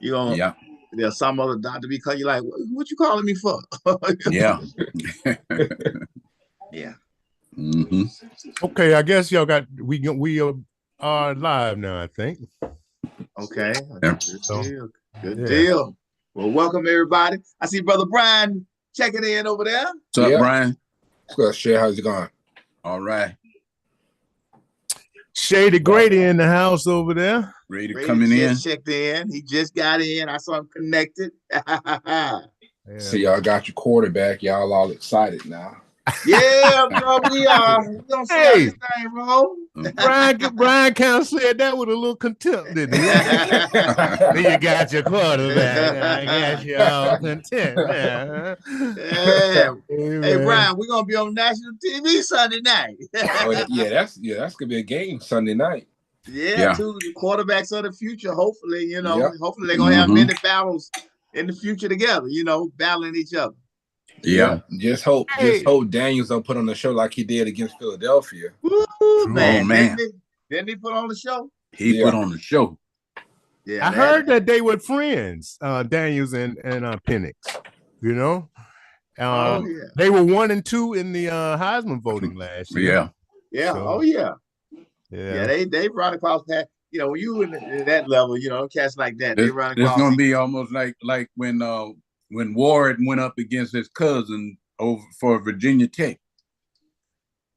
you gonna there's some other doctor be calling you like, what you calling me for? Yeah. Yeah. Mm-hmm. Okay, I guess y'all got we are live now, I think. Okay. Yeah. Good deal. Well, welcome everybody. I see Brother Brian checking in over there. What's up, Brian? Good, Shay. How's it going? All right. Shady Grady in the house over there. Grady coming in. Checked in. He just got in. I saw him connected. See, y'all got your quarterback. Y'all all excited now. Yeah, bro, we are. We gonna see how this thing roll. Brian kind of said that with a little contempt, didn't he? Then you got your quarterback. I guess you're all content. Yeah. Hey, Brian, we're gonna be on national TV Sunday night. that's gonna be a game Sunday night. Yeah, two quarterbacks of the future. Hopefully, hopefully they're gonna have many battles in the future together. Battling each other. Yeah. Just hope Daniels don't put on the show like he did against Philadelphia. Woo, man. Didn't he put on the show? He put on the show. Yeah, I heard that they were friends, Daniels and Penix. They were 1 and 2 in the Heisman voting last year. Yeah. So, they run across that. When you in that level, cats like that, they run across. It's gonna be almost like when Ward went up against his cousin over for Virginia Tech.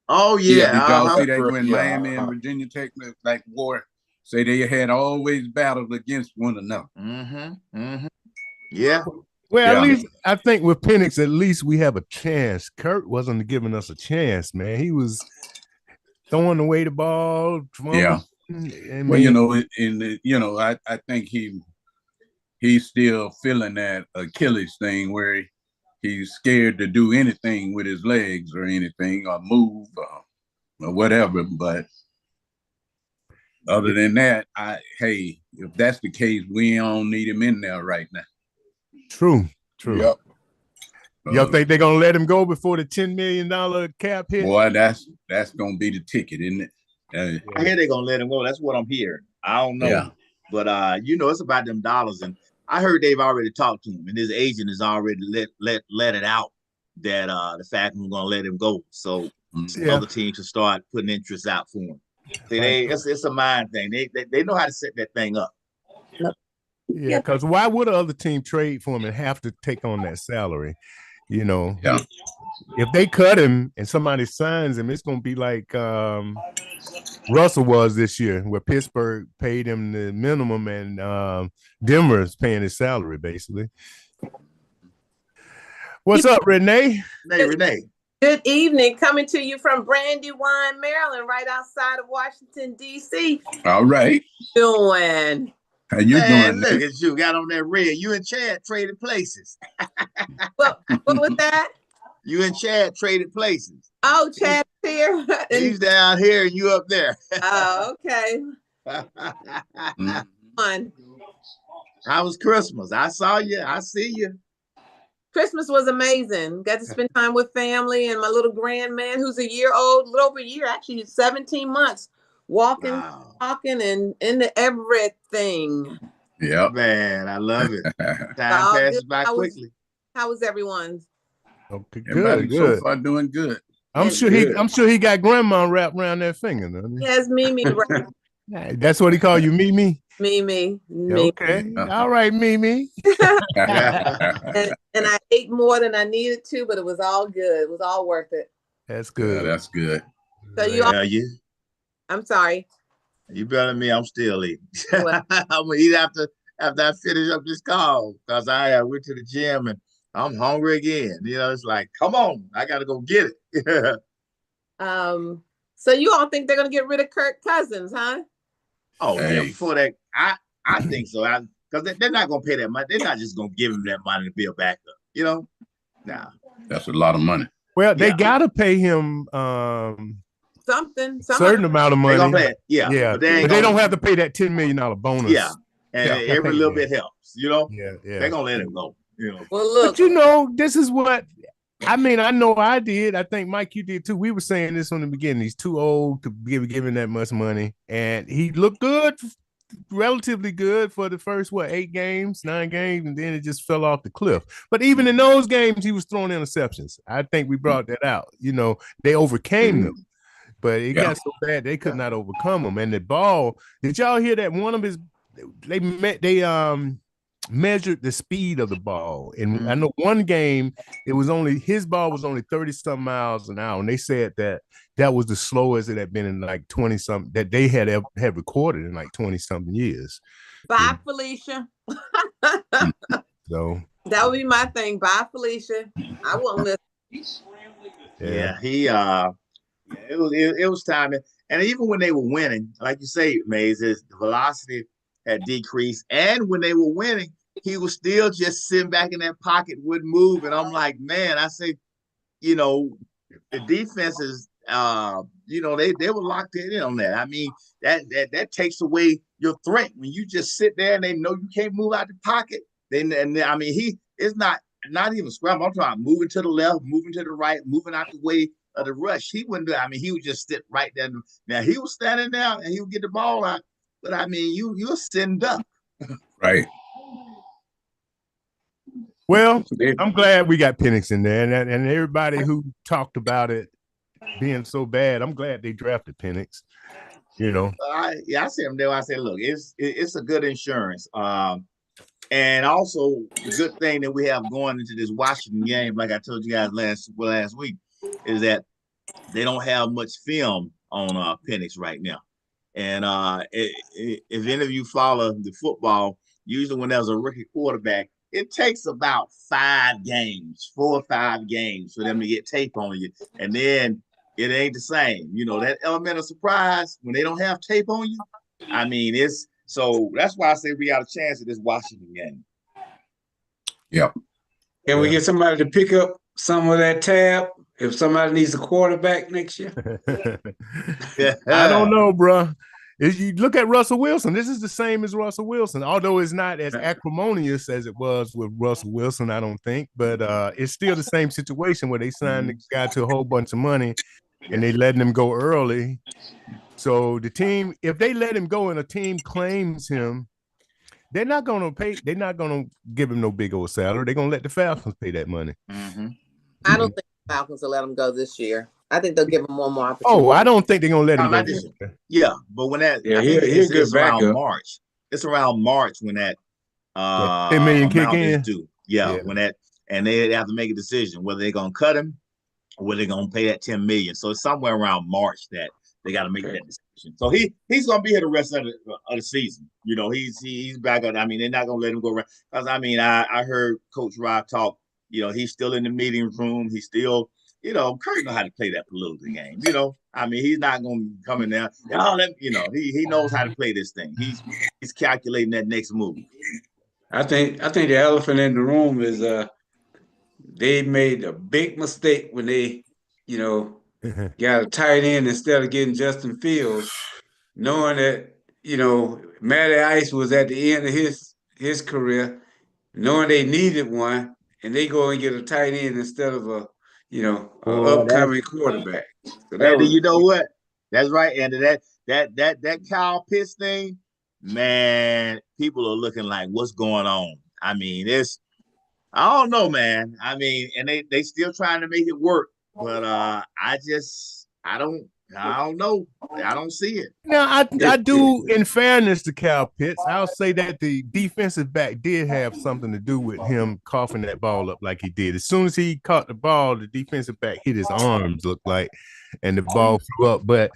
Oh yeah, because see, they went Miami and Virginia Tech, like Ward say they had always battled against one another. Yeah. Well, at least I think with Penix, at least we have a chance. Kurt wasn't giving us a chance, man. He was throwing away the ball. Yeah. Well, I think he's still feeling that Achilles thing where he's scared to do anything with his legs or anything or move or whatever. But other than that, if that's the case, we don't need him in there right now. True. Yep. Y'all think they're gonna let him go before the $10 million cap hit? Boy, that's gonna be the ticket, isn't it? I hear they're gonna let him go. That's what I'm hearing. I don't know. Yeah. But it's about them dollars, and I heard they've already talked to him, and his agent has already let it out that the Falcons are gonna let him go. So other teams should start putting interest out for him. See, it's a mind thing. They know how to set that thing up. Yeah, because why would another team trade for him and have to take on that salary? If they cut him and somebody signs him, it's going to be like Russell was this year, where Pittsburgh paid him the minimum and Denver is paying his salary, basically. What's up, Renee? Hey, Renee. Good evening. Coming to you from Brandywine, Maryland, right outside of Washington, D.C. All right. Doing. How you doing? Look at you. Got on that red. You and Chad traded places. What was that? You and Chad traded places. Oh, Chad's here. He's down here and you up there. Oh, okay. How was Christmas? I saw you. I see you. Christmas was amazing. Got to spend time with family and my little grandman, who's a year old, a little over a year, actually 17 months, walking, talking, and into everything. Yeah, man, I love it. Time passes by quickly. How was everyone's? Okay, good. So far, doing good. I'm sure he got grandma wrapped around that finger. Doesn't he? Yes, Mimi. That's what he called you, Mimi. Mimi. Okay. All right, Mimi. and I ate more than I needed to, but it was all good. It was all worth it. That's good. Yeah, that's good. So I'm sorry. You better than me. I'm still eating. I'm gonna eat after I finish up this call because I went to the gym and I'm hungry again. It's like, come on, I gotta go get it. So you all think they're gonna get rid of Kirk Cousins, huh? Oh, yeah, before that, I think so. Because they're not gonna pay that money. They're not just gonna give him that money to be a backup. Nah. That's a lot of money. Well, they gotta pay him something certain amount of money. They're gonna pay it. Yeah. But they don't have to pay that $10 million bonus. Yeah. And every little bit helps, Yeah. They're gonna let him go. Well, look. But this is what I mean. I know I did. I think Mike, you did too. We were saying this from the beginning. He's too old to be giving that much money, and he looked good relatively good for the first 8 games, 9 games, and then it just fell off the cliff. But even in those games, he was throwing interceptions. I think we brought that out. They overcame them, but it got so bad they could not overcome them. And the ball, did y'all hear that one of his? They measured the speed of the ball, and I know one game his ball was only 30-something miles an hour, and they said that was the slowest it had been in like 20-something that they had recorded in like 20-something years. Bye, Felicia. So that would be my thing. Bye, Felicia. I won't listen. Yeah, it was time, and even when they were winning, like you say, Mays, the velocity had decreased, and when they were winning, he was still just sitting back in that pocket, wouldn't move, and I'm like, man, I say, the defenses, they were locked in on that. I mean, that takes away your threat when you just sit there and they know you can't move out the pocket. It's not even scramble. I'm talking about moving to the left, moving to the right, moving out the way of the rush. He wouldn't do. He would just sit right there. Now he was standing there and he would get the ball out. But you're sitting up. Right. Well, I'm glad we got Penix in there, and everybody who talked about it being so bad, I'm glad they drafted Penix. I see him there. I say, look, it's a good insurance. And also the good thing that we have going into this Washington game, like I told you guys last week, is that they don't have much film on Penix right now. And if any of you follow the football, usually when there's a rookie quarterback, it takes about 4 or 5 games for them to get tape on you. And then it ain't the same. That element of surprise when they don't have tape on you. So that's why I say we got a chance at this Washington game. Yep. Can we get somebody to pick up some of that tab if somebody needs a quarterback next year? I don't know, bro. If you look at Russell Wilson, this is the same as Russell Wilson, although it's not as acrimonious as it was with Russell Wilson, I don't think. But it's still the same situation where they signed the guy to a whole bunch of money and they letting him go early. So the team, if they let him go and a team claims him, they're not going to give him no big old salary. They're going to let the Falcons pay that money. Mm-hmm. I don't think the Falcons will let him go this year. I think they'll give him one more opportunity. Oh, I don't think they're going to let him go. Yeah, but when that, it's around March. It's around March when that $10 million kick in. Due. Yeah, when that, and they have to make a decision whether they're going to cut him or whether they're going to pay that $10 million. So it's somewhere around March that they got to make that decision. So he's going to be here the rest of the season. He's back on. They're not going to let him go around. Because I heard Coach Rob talk. He's still in the meeting room. He's still, Kurt know how to play that political game. He's not going to come in there. He knows how to play this thing. He's calculating that next move. I think the elephant in the room is they made a big mistake when they, got a tight end instead of getting Justin Fields, knowing that, Matty Ice was at the end of his career, knowing they needed one, and they go and get a tight end instead of a upcoming quarterback. So you know what? That's right, Andy. That Kyle Pitts thing, man, people are looking like, what's going on? I don't know, man. And they still trying to make it work. But I don't know. I don't see it. Now, I do, in fairness to Kyle Pitts, I'll say that the defensive back did have something to do with him coughing that ball up like he did. As soon as he caught the ball, the defensive back hit his arms, looked like, and the ball flew up. But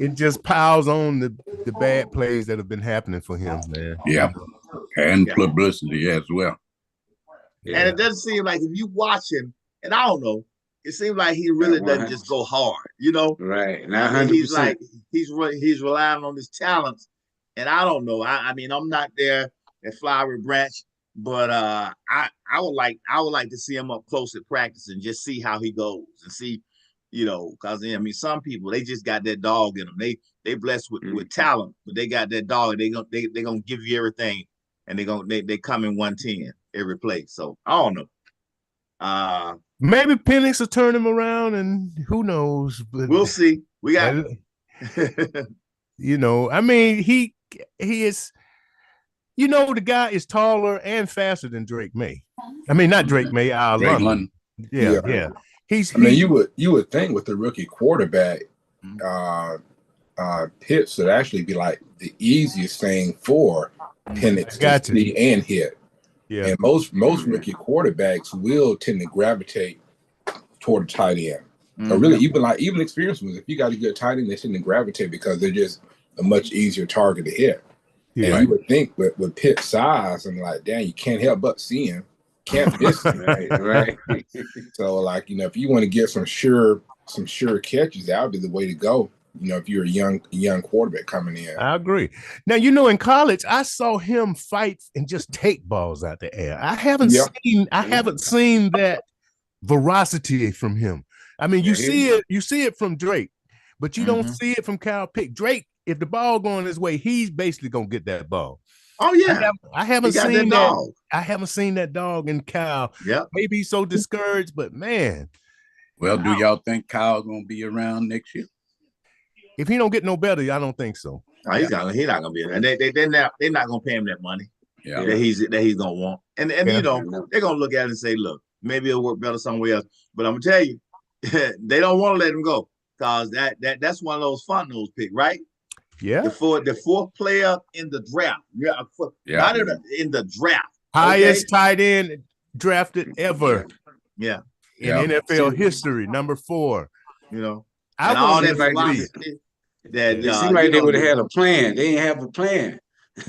it just piles on the bad plays that have been happening for him, man. Yeah, and publicity as well. Yeah. And it doesn't seem like if you watch him, and I don't know, it seems like he really doesn't just go hard, Right. Not 100%. He's like he's relying on his talents, and I don't know. I'm not there at Flowery Branch, but I would like to see him up close at practice and just see how he goes and see, because some people, they just got that dog in them. They blessed with talent, but they got that dog. They gonna give you everything, and they come in 110 every play. So I don't know. Maybe Penix will turn him around, and who knows? But we'll see. We got, he is. You know, the guy is taller and faster than Drake May. I mean, not Drake May. Drake London. Yeah. I mean, you would think with the rookie quarterback, Pitts should actually be like the easiest thing for Penix to see and hit. Yeah. And most rookie quarterbacks will tend to gravitate toward the tight end. Or really, even experienced ones, if you got a good tight end, they tend to gravitate because they're just a much easier target to hit. Yeah. And you would think with Pitt's size, I'm like, damn, you can't help but see him. Can't miss him. right. So, like, you know, if you want to get some sure catches, that would be the way to go. You know, if you're a young quarterback coming in. I agree. Now, you know, in college, I saw him fight and just take balls out the air. I haven't seen that veracity from him. I mean, you see it from Drake, but you don't see it from Kyle Pitt. Drake, if the ball going his way, he's basically gonna get that ball. Oh yeah, I haven't seen that. I haven't seen that dog in Kyle. Yeah, maybe he's so discouraged, but man. Well, do y'all think Kyle's gonna be around next year? If he don't get no better, I don't think so. No, he's not gonna be around. They're not gonna pay him that money. Yeah, that he's gonna want. And you know, they're gonna look at it and say, look, maybe it'll work better somewhere else. But I'm gonna tell you, they don't want to let him go because that's one of those fun nose pick, right? Yeah. The fourth player in the draft. Not in the draft. Highest tight end drafted ever. Yeah. In NFL history, number 4. You know. I all that philosophy that it seemed like they would have had a plan. They didn't have a plan.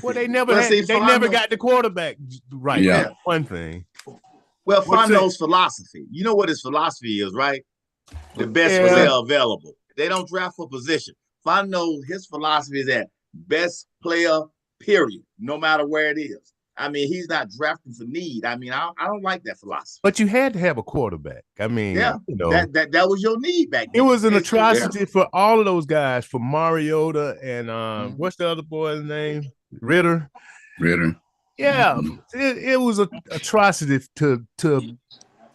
Well, they never got the quarterback right. Yeah. That's one thing. Well, Fondo's philosophy. You know what his philosophy is, right? The best player available. They don't draft for position. Fondo, his philosophy is that best player, period, no matter where it is. I mean, he's not drafting for need. I mean, I don't like that philosophy. But you had to have a quarterback. I mean, you know, that was your need back then. It was an atrocity for all of those guys, for Mariota and what's the other boy's name? Ritter. Yeah, it was an atrocity to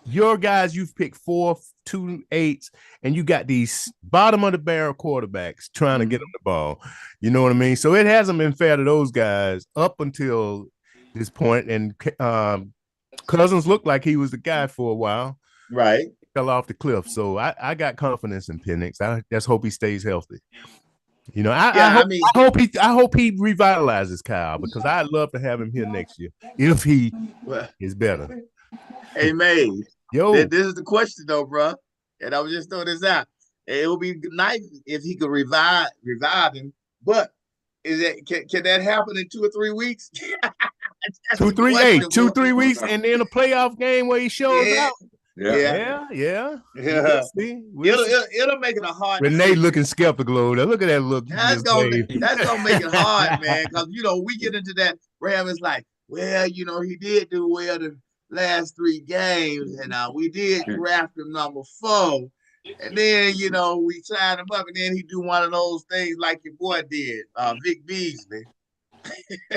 your guys. You've picked 4, 2 8s, and you got these bottom of the barrel quarterbacks trying to get them the ball. You know what I mean? So it hasn't been fair to those guys up until this point. And Cousins looked like he was the guy for a while. Right. Fell off the cliff. So I got confidence in Penix. I just hope he stays healthy. You know, I hope he revitalizes Kyle, because I'd love to have him here next year if he is better. Hey, May, this is the question though, bro. And I was just throwing this out. It would be nice if he could revive him, but can that happen in 2 or 3 weeks? 2, 3 weeks, and then a playoff game where he shows out. Yeah. It'll make it a hard. Renee looking skeptical over there. Look at that look. That's gonna make it hard, man. Because you know we get into that. Ram is like, well, you know, he did do well the last 3 games, and we did draft him number 4, and then you know we signed him up, and then he do one of those things like your boy did, Vic Beasley. It's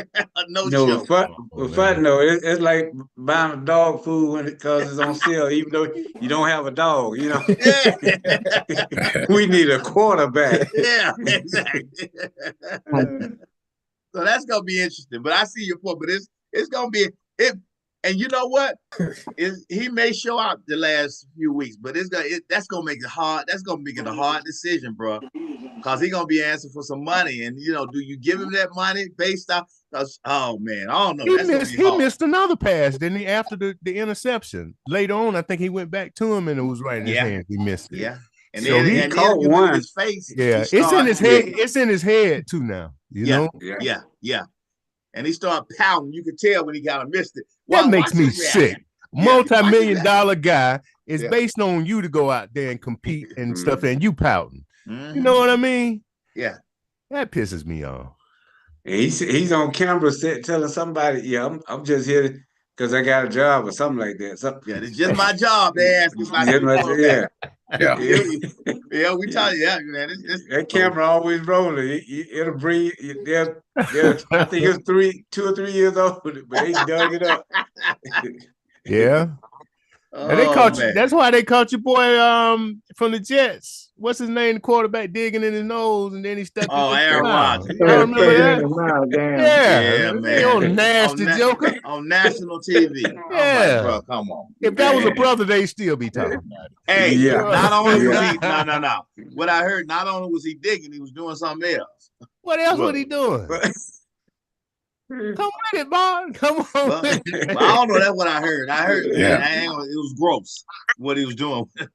like buying dog food because it's on sale, even though you don't have a dog. You know, we need a quarterback. Yeah, exactly. So that's gonna be interesting. But I see your point. But it's gonna be it. And you know what? He may show out the last few weeks, but that's gonna make it hard. That's gonna make it a hard decision, bro. Because he's gonna be answering for some money, and you know, do you give him that money based off? Oh man, I don't know. He missed another pass, didn't he? After the interception later on, I think he went back to him, and it was right in his hand. He missed it. Yeah, and so then he caught one. His face. Yeah, it's in his head. It's in his head too now. You know. Yeah. And he started pouting. You could tell when he kind of missed it. That makes me sick. Multi-million-dollar guy is based on you to go out there and compete and stuff, and you pouting. You know what I mean? Yeah. That pisses me off. He's on camera telling somebody, I'm just here because I got a job or something like that. It's just my job. They ask me we tell you that, man. That camera always rolling. It'll breathe. I think it's 2 or 3 years old, but he dug it up. Yeah. And they caught you. That's why they caught your boy from the Jets. What's his name? The quarterback digging in his nose, and then he stuck. Aaron Rodgers. I remember that. Yeah, man. On nasty joker on national TV. Yeah, bro, come on. If that was a brother, they still be talking about it. Hey, not only was he no. What I heard, not only was he digging, he was doing something else. What else was he doing? Come with it, Bob. Come on. Well, I don't know. That's what I heard. It was gross what he was doing. I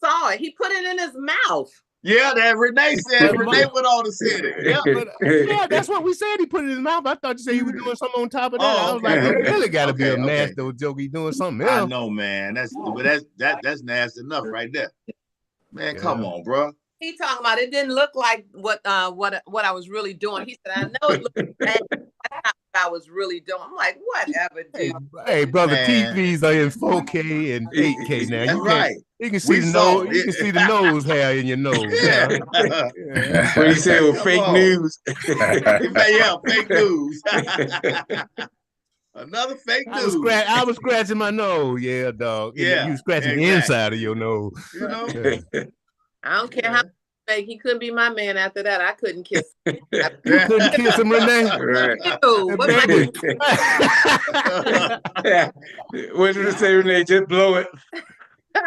saw it. He put it in his mouth. Yeah, that Renee said. Renee went on to say it. Yeah, that's what we said. He put it in his mouth. I thought you said he was doing something on top of that. I was like, it really got to be a nasty joke. He doing something else. I know, man. That's nasty enough right there. Man, come on, bro. He talking about it didn't look like what I was really doing. He said, I know it looked bad. That's not what I was really doing. I'm like, whatever, dude. Hey, brother, TVs are in 4K and 8K now. That's right. You can see the nose. You can see the nose hair in your nose. What he said was fake news. Yeah, fake news. Another fake news. I was scratching my nose. Yeah, dog. Yeah, you scratching the inside of your nose. You know. I don't care how fake. He couldn't be my man after that. I couldn't kiss him. You couldn't kiss him, Renee? Right. What did you say, Renee? Just blow it.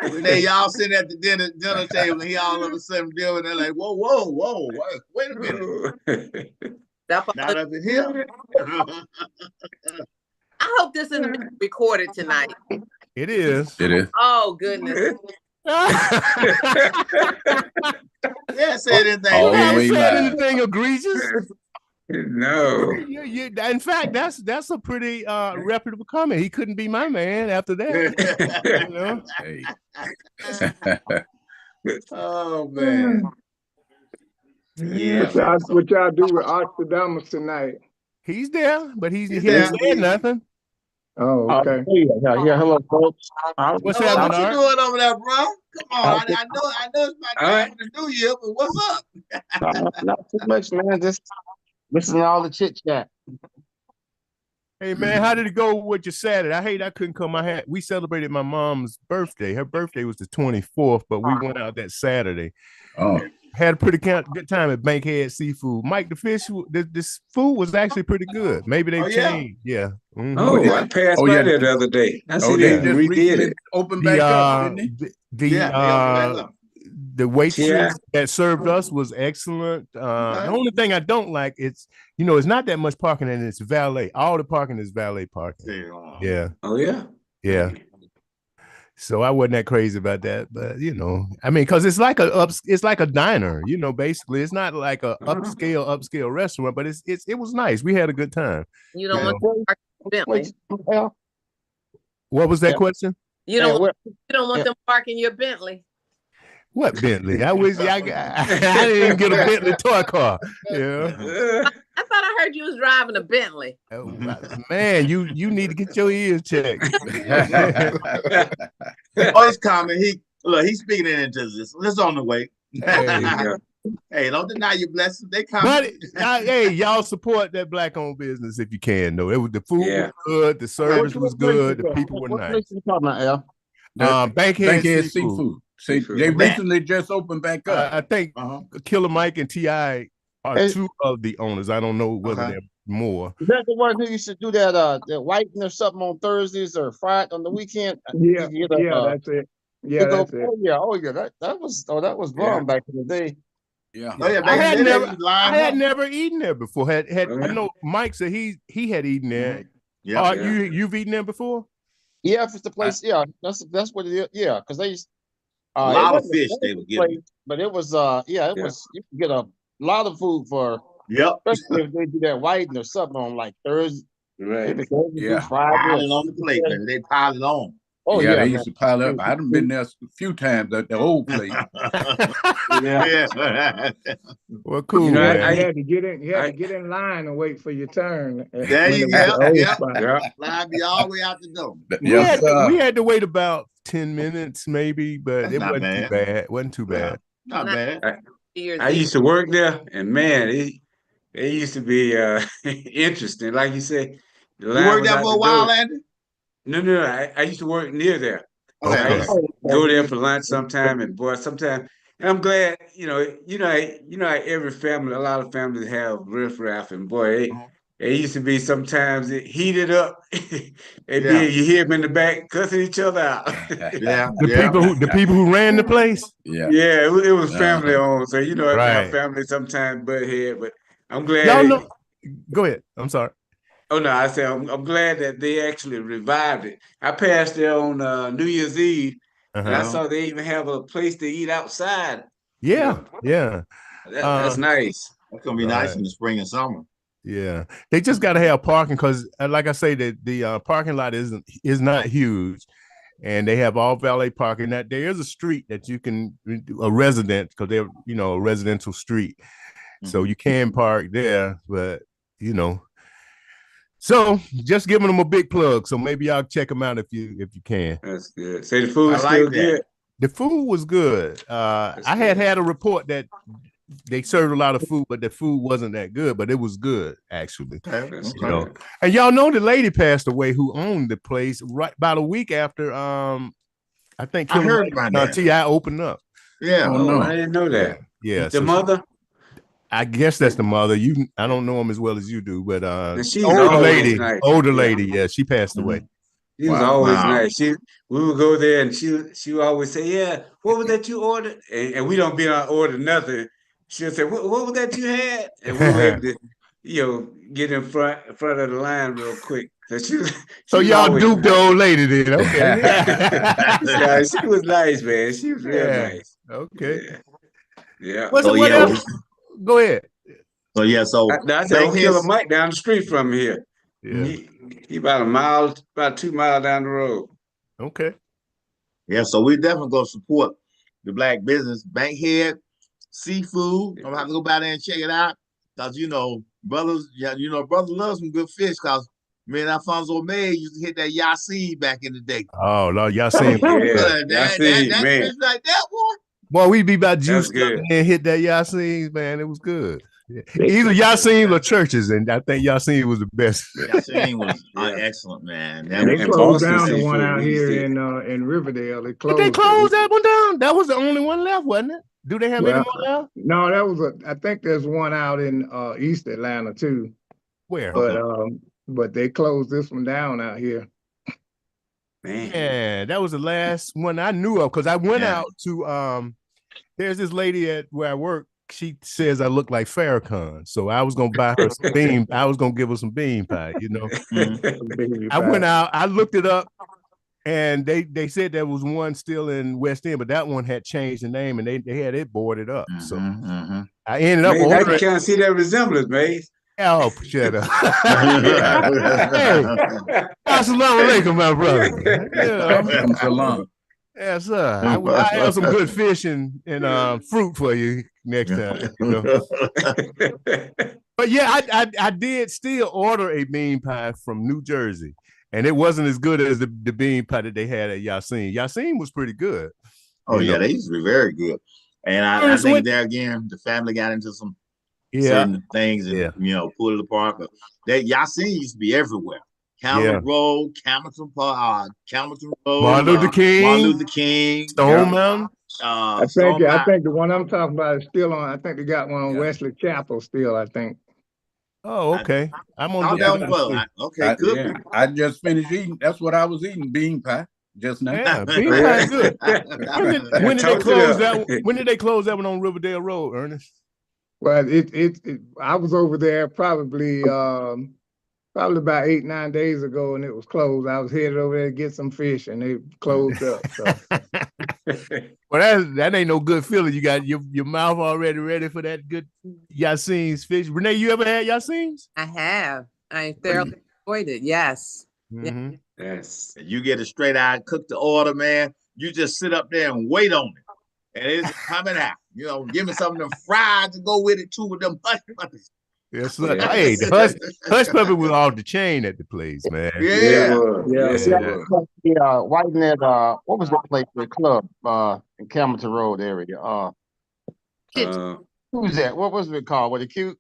Renee, y'all sitting at the dinner table, and he all of a sudden dealing. They're like, whoa, wait a minute. Not up in here. I hope this isn't recorded tonight. It is. Oh goodness. Said anything egregious? No. In fact, that's a pretty reputable comment. He couldn't be my man after that. Oh man. Yeah. What y'all do with Oxydamus tonight? He's there, but he didn't say nothing. Oh, okay. Yeah. Hello, folks. What's happening? What you doing over there, bro? Come on. I know it's my time for the New Year, but what's up? Not too much, man. Just listening to all the chit chat. Hey man, how did it go with your Saturday? I hate I couldn't come. We celebrated my mom's birthday. Her birthday was the 24th, but we went out that Saturday. Oh. Had a pretty good time at Bankhead Seafood. Mike, the fish, this food was actually pretty good. Maybe they changed. Yeah. Mm-hmm. I passed by there the other day. I see they just redid it. Open back up, didn't they? The waitress that served us was excellent. The only thing I don't like, it's not that much parking and it's valet. All the parking is valet parking. Yeah. Oh yeah. Yeah. So I wasn't that crazy about that, but because it's like a diner, basically. It's not like a upscale restaurant, but it was nice. We had a good time. You don't want to park Bentley. What was that question? You don't want them parking your Bentley. What Bentley? I didn't even get a Bentley toy car. Yeah. I thought I heard you was driving a Bentley. Oh, man, you need to get your ears checked. It's coming. He's speaking it into this. It's on the way. Hey, don't deny your blessings. They coming. But hey, y'all support that black-owned business if you can. Though the food was good, the service was good, the people were nice. What you talking about, Al? Bankhead Seafood. See, they recently just opened back up. I think Killer Mike and T.I. are two of the owners. I don't know whether they're more. Is that the one who used to do that whiting or something on Thursdays or Friday on the weekend? Yeah, that's it. Yeah, that's it. Oh yeah, that was bomb back in the day. Yeah. I had never eaten there before. I know Mike said he had eaten there. Yeah. You've eaten there before? Yeah, if it's the place. That's what it is. Yeah, because they used a lot of fish they would give. But it was was you could get a lot of food for especially if they do that whiting or something on like Thursday. Right. Friday on the plate, man. They pile it on. Oh yeah, they used to pile up. I've been there a few times at the old place. Well, cool. You had to get in. You had to get in line and wait for your turn. There you go. Line be all the way out the door. We had to wait about 10 minutes, maybe, but it wasn't too bad. It wasn't too bad. Not bad. I used to work there, and man, it used to be interesting. Like you said, you worked there for a while, Andy? No. I used to work near there. I used to go there for lunch sometime, and boy, sometimes, and I'm glad, how every family, a lot of families have riffraff, and boy, it used to be sometimes it heated up, and then you hear them in the back cussing each other out. The people who ran the place. Yeah, it was family owned, so our family sometimes butt head, but I'm glad. Y'all know. Go ahead. I'm sorry. Oh no, I said I'm glad that they actually revived it. I passed there on New Year's Eve, and I saw they even have a place to eat outside. Yeah. That's nice. That's gonna be nice in the spring and summer. Yeah, they just got to have parking because, like I say, the parking lot is not huge, and they have all valet parking. That there is a street that you can a resident because they're a residential street, so you can park there, but So just giving them a big plug. So maybe y'all check them out if you can. That's good. Say the food is still good. The food was good. I had a report that they served a lot of food, but the food wasn't that good. But it was good actually. Okay. And y'all know the lady passed away who owned the place right about a week after. I think I heard about that. TI opened up. Yeah. I didn't know that. Yeah. The mother. I guess that's the mother. I don't know him as well as you do, but she's older lady. Yeah, she passed away. She was always nice. We would go there, and she would always say, "Yeah, what was that you ordered?" And we don't be on order nothing. She'll say, "What was that you had?" And we were able to, get in front of the line real quick. So y'all duped the old lady then, okay? Yeah, she was nice, man. She was real nice. Okay. Yeah. What else? Go ahead. So I said Killer Mike down the street from here. Yeah. He about 2 miles down the road. Okay. Yeah, so we definitely gonna support the black business. Bankhead seafood. I'm gonna have to go by there and check it out. Cause brothers, brother loves some good fish. Cause me and Alfonso May used to hit that Yasin back in the day. Oh Lord, Yasin. that fish like that, boy. Boy, we'd be about juiced up and hit that Yasin, man. It was good. Either Yasin or churches, and I think Yasin was the best. Yasin was excellent, man. They closed down the one out here in Riverdale. Did they close that one down? That was the only one left, wasn't it? Do they have any more left? No, that was I think there's one out in East Atlanta too. Where? But they closed this one down out here. Man. Yeah, that was the last one I knew of because I went out to there's this lady at where I work. She says I look like Farrakhan, so I was gonna buy her some bean. I was gonna give her some bean pie, I went out, I looked it up, and they said there was one still in West End, but that one had changed the name, and they had it boarded up. So I ended up ordering. I can't see that resemblance, Mays. Oh, shut up. Hey, assalamu alaikum, my brother. Salam. Yes, sir. I have some good fish and fruit for you next time. But yeah, I did still order a bean pie from New Jersey, and it wasn't as good as the bean pie that they had at Yasin. Yasin was pretty good. Oh yeah, they used to be very good. And I think there again, the family got into some certain things and pulled it apart. But that Yasin used to be everywhere. Hamilton Road, Hamilton Road, Martin Luther King, Stone Mountain. I think the one I'm talking about is still on. I think they got one on Wesley Chapel still. I think. Oh, okay. I'm on okay, good. I just finished eating. That's what I was eating. Bean pie just now. Yeah, bean pie is good. When did they close that? When did they close that one on Riverdale Road, Ernest? Well, I was over there probably about 8-9 days ago, and it was closed. I was headed over there to get some fish, and they closed up. So. Well, that ain't no good feeling. You got your mouth already ready for that good Yasin's fish. Renee, you ever had Yasin's? I have. I thoroughly enjoyed it. Yes. Mm-hmm. Yes. You get it straight out, cook the order, man. You just sit up there and wait on it, and it's coming out. Give me some of them fries to go with it too, with them hush puppies. Yes, sir. Hey, the hush puppy was off the chain at the place, man. Yeah. Whiting at what was that place? The club in Camilton Road area. Who's that? What was it called? Was it cute?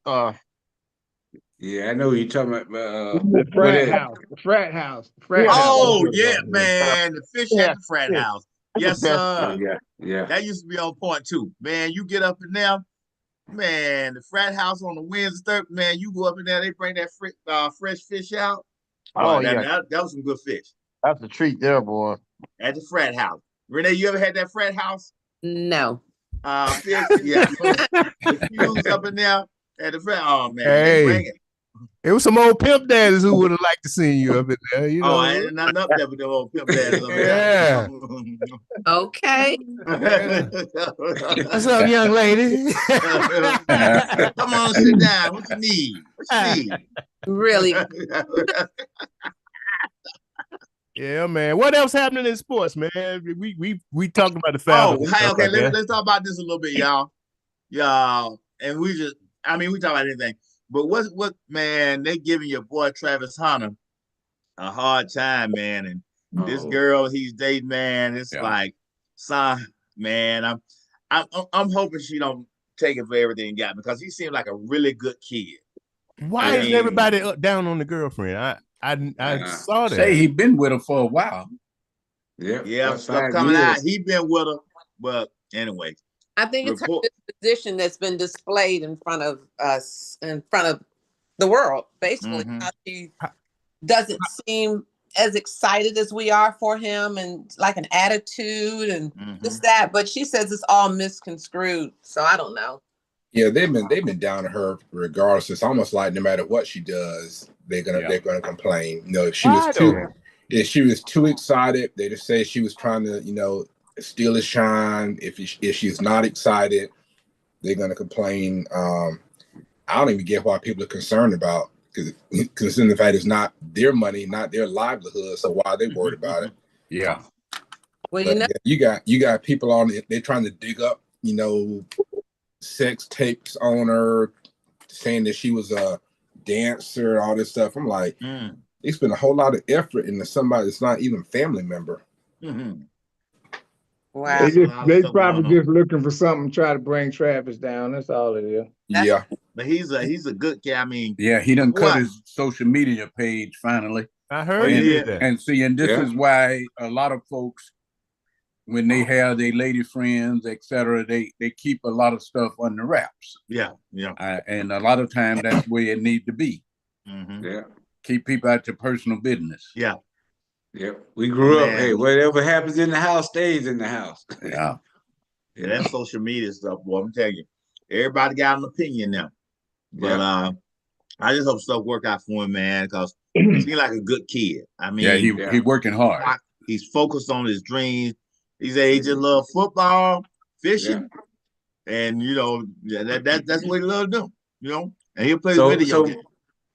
Yeah, I know what you're talking about. The frat house. The frat house. The frat house. Oh, yeah, man. The fish at the frat house. Yes, sir. Yeah. That used to be on point, too. Man, you get up in there, man, the frat house on the Wednesday, man, you go up in there, they bring that fresh fish out. Oh, that was some good fish. That's a treat there, boy. At the frat house. Renee, you ever had that frat house? No. Fish, yeah. The fuse up in there at the frat. Oh, man. Hey. Bring it. It was some old pimp daddies who would have liked to see you up in there. You know? I ain't nothing up there with them old pimp daddies up there. Okay. What's up, young lady? Come on, sit down. What you need? Really? Yeah, man. What else happening in sports, man? We talking about the Falcons. Oh, okay. Let's talk about this a little bit, y'all. And we talk about anything. But what man, they giving your boy Travis Hunter a hard time, man. And this girl he's dating, man, it's like, son, man, I'm hoping she don't take it for everything he got, because he seemed like a really good kid. Why is everybody down on the girlfriend? I saw that. Say he been with her for a while. Yeah, stuff coming out. He been with her, but anyway. I think it's her disposition that's been displayed in front of us, in front of the world, basically. How she doesn't seem as excited as we are for him, and like an attitude and this, that. But she says it's all misconstrued. So I don't know. Yeah, they've been down to her regardless. It's almost like no matter what she does, they're gonna complain. You know, if she was too excited, they just say she was trying to, steal his shine. If she's not excited, they're gonna complain. I don't even get why people are concerned about, because considering the fact it's not their money, not their livelihood. So why are they worried about it? Yeah. Well, you got people on it. They're trying to dig up, sex tapes on her, saying that she was a dancer, all this stuff. I'm like, they spend a whole lot of effort into somebody that's not even family member. Wow. They probably just looking for something to try to bring Travis down. That's all it is. Yeah. But he's a good kid. I mean, he done cut his social media page finally. I heard he did that. And see, and this is why a lot of folks, when they have their lady friends, etc., they keep a lot of stuff under wraps. Yeah. And a lot of times that's where it need to be. Keep people out your personal business. Yeah. We grew up. Hey, whatever happens in the house stays in the house. Yeah, that social media stuff, boy. I'm telling you, everybody got an opinion now. But I just hope stuff work out for him, man, because he seems like a good kid. I mean, he working hard. He's focused on his dreams. He just love football, fishing, and that's what he loves to do. And he'll play video games.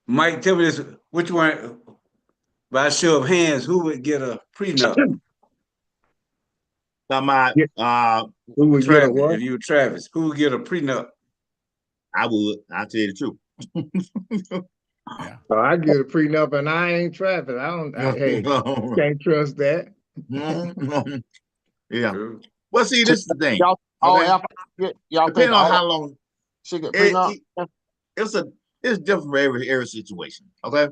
Mike, tell me this: which one? By a show of hands, who would get a prenup? Who would get a what? If you were Travis, who would get a prenup? I would. I'll tell you the truth. So I get a prenup, and I ain't Travis. Can't trust that. Yeah. Well, see, this is the thing. Y'all depending on how long she get prenup. It's different for every situation. Okay.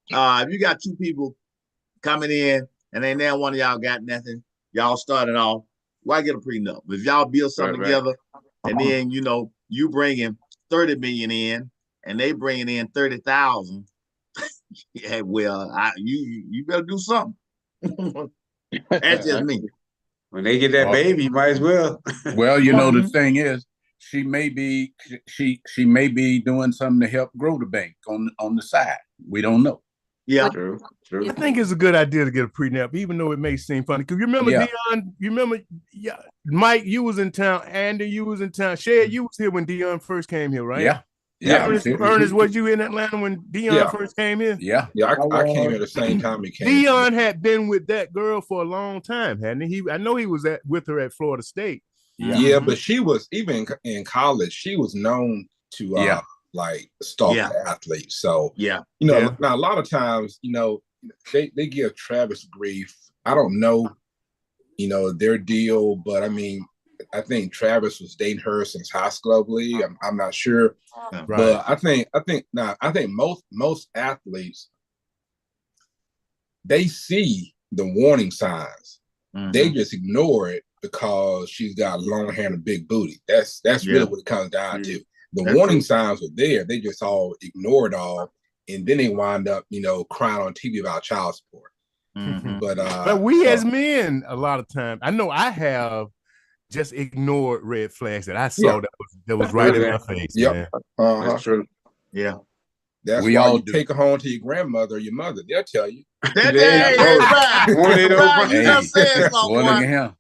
If you got two people coming in and then now one of y'all got nothing, y'all starting off, why get a prenup? If y'all build something together and then you bring in 30 million in and they bringing in 30,000, yeah, well, you better do something. That's just me. When they get that baby, you might as well. Well, the thing is, she may be doing something to help grow the bank on the side. We don't know. Yeah, true. I think it's a good idea to get a prenup, even though it may seem funny. Because you remember Dion? You remember, Mike? You was in town. Andy, you was in town. Shed, you was here when Dion first came here, right? Yeah. Ernest, was you in Atlanta when Dion first came here? Yeah. I came at the same time he came. Dion had been with that girl for a long time, hadn't he? I know he was with her at Florida State. Yeah, but she was, even in college, she was known to stalk the athletes. So now a lot of times, they give Travis grief. I don't know, their deal, but I mean, I think Travis was dating her since high school, I believe. I'm not sure, right. But I think most athletes, they see the warning signs. They just ignore it because she's got long hair and a big booty. That's really what it comes down to. The warning signs are there. They just all ignore it all, and then they wind up, crying on TV about child support. But we as men, a lot of times, I know I have just ignored red flags that I saw that was right in my face. Yep. Man. That's true. Yeah. That's why you take her home to your grandmother or your mother. They'll tell you. You just said something.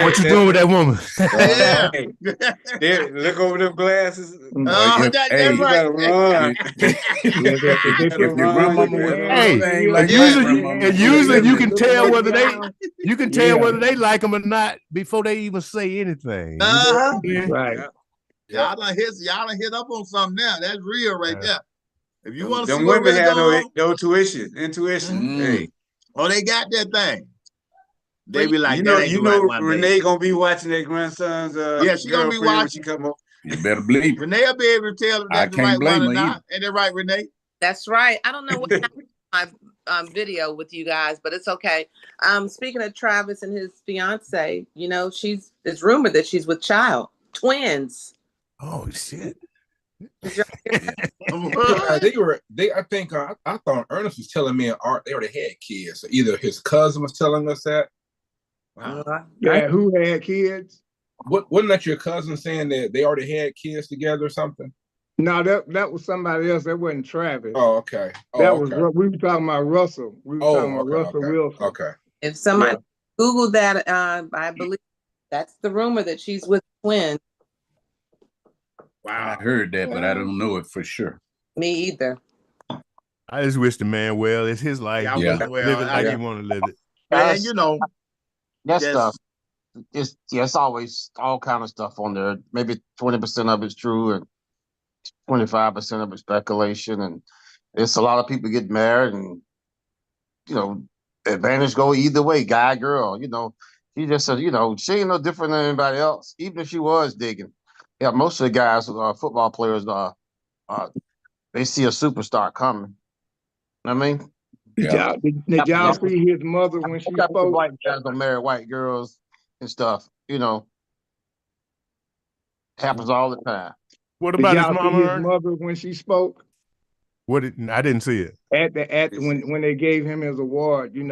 What you doing with that woman? Look over them glasses. Hey, usually you can tell whether they like them or not before they even say anything. Right. Y'all done hit up on something now. That's real right there. If you want to see what women have no intuition. Hey. Oh, they got that thing. They be like, Renee gonna be watching their grandson's she's gonna be watching when she come home. You better believe it. Renee will be able to tell if that's the right one or not. Ain't that right, Renee? That's right. I don't know what happened to my video with you guys, but it's okay. Speaking of Travis and his fiance, it's rumored that she's with child. Twins. Oh shit. I thought Ernest was telling me they already had kids. So either his cousin was telling us that. Yeah, who had kids? Wasn't that your cousin saying that they already had kids together or something? No, that was somebody else. That wasn't Travis. Oh, okay. We were talking about Russell. We were talking about Russell Wilson. Okay. If somebody Googled that, I believe that's the rumor that she's with twins. Wow, I heard that, but I don't know it for sure. Me either. I just wish the man well. It's his life. Live it like he want to live it. And that stuff. It's always all kind of stuff on there. Maybe 20% of it's true and 25% of it's speculation. And it's a lot of people get married, and advantage go either way, guy, girl. She just said, she ain't no different than anybody else, even if she was digging. Yeah, most of the guys, football players, they see a superstar coming. I mean, did y'all see his mother when she spoke? White guys don't marry white girls and stuff. Happens all the time. What about his mama? His mother when she spoke? I didn't see it. When they gave him his award, I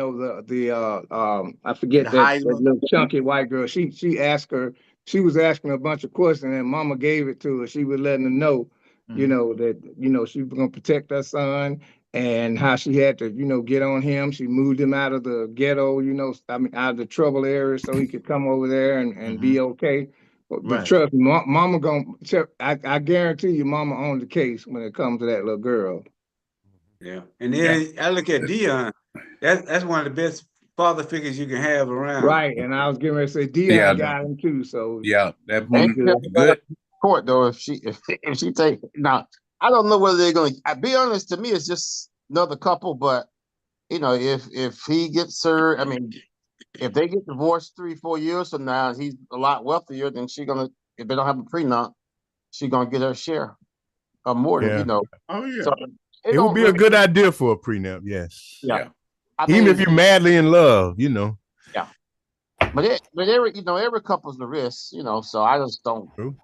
forget that little chunky white girl. She asked her. She was asking a bunch of questions, and Mama gave it to her. She was letting her know, that she was gonna protect her son, and how she had to, get on him. She moved him out of the ghetto, out of the trouble area, so he could come over there and be okay. But trust me, Mama I guarantee you, Mama owned the case when it comes to that little girl. Yeah, and then I look at Dion. That's one of the best father figures you can have around. Right, and I was getting ready to say Dion got him too. So that one good. Court though, if she take now, I don't know whether they're going to. Be honest, to me, it's just another couple. But if he gets her, I mean, if they get divorced 3-4 years from now, he's a lot wealthier, then she gonna. If they don't have a prenup, she gonna get her share or more than Oh yeah. So it would be a good idea for a prenup. Yes. Yeah. Even if you're madly in love, Yeah. But every couple's a risk, So I just don't. True.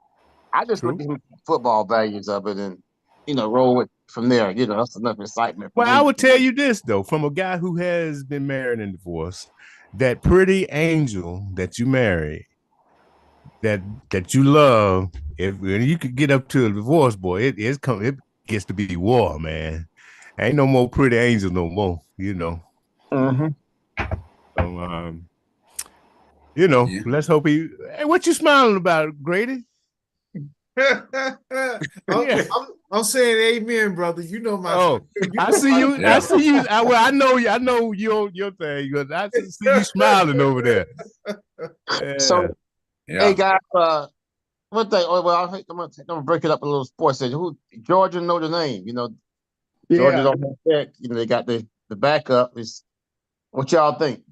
I just look at the football values of it and roll with from there. That's enough excitement. Well, I would tell you this though, from a guy who has been married and divorced, that pretty angel that you married, that you love, if you could get up to a divorce, boy, it gets to be war, man. Ain't no more pretty angels no more, Mm-hmm. So, let's hope he. Hey, what you smiling about, Grady? I'm saying amen, brother. You know my. Oh, I see you. Yeah. I see you. I know your thing. Because I see you smiling over there. Yeah. So, hey guys, one thing. I'm gonna break it up a little. Sports. Who Georgia know the name? Georgia don't have that. They got the backup. What y'all think?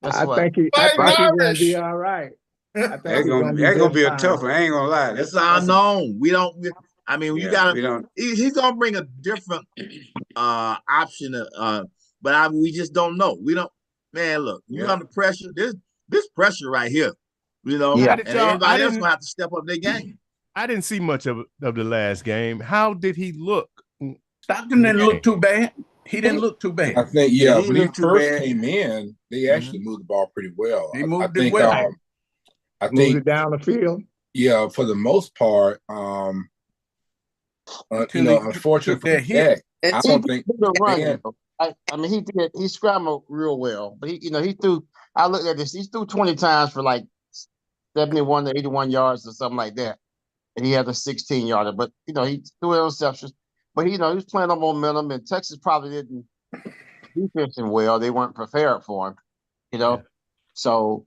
Guess what? I think he's gonna be all right. I think That's gonna be a tough one. I ain't gonna lie. That's unknown. We don't. I mean, you gotta. We don't. He's gonna bring a different option. But we just don't know. We don't. Man, look, you're under pressure. This pressure right here. You know, and everybody else gonna have to step up their game. I didn't see much of the last game. How did he look? Stockton didn't look too bad. He didn't look too bad. I think, when he first came in, they actually moved the ball pretty well. He moved it well. I think moved it down the field. Yeah, for the most part, unfortunately for Dak, I don't think. I mean, he scrambled real well, but he threw. I looked at this. He threw 20 times for like 71 to 81 yards or something like that, and he had a 16-yarder. But he threw interceptions. But he was playing on momentum, and Texas probably didn't defense him well. They weren't prepared for him, So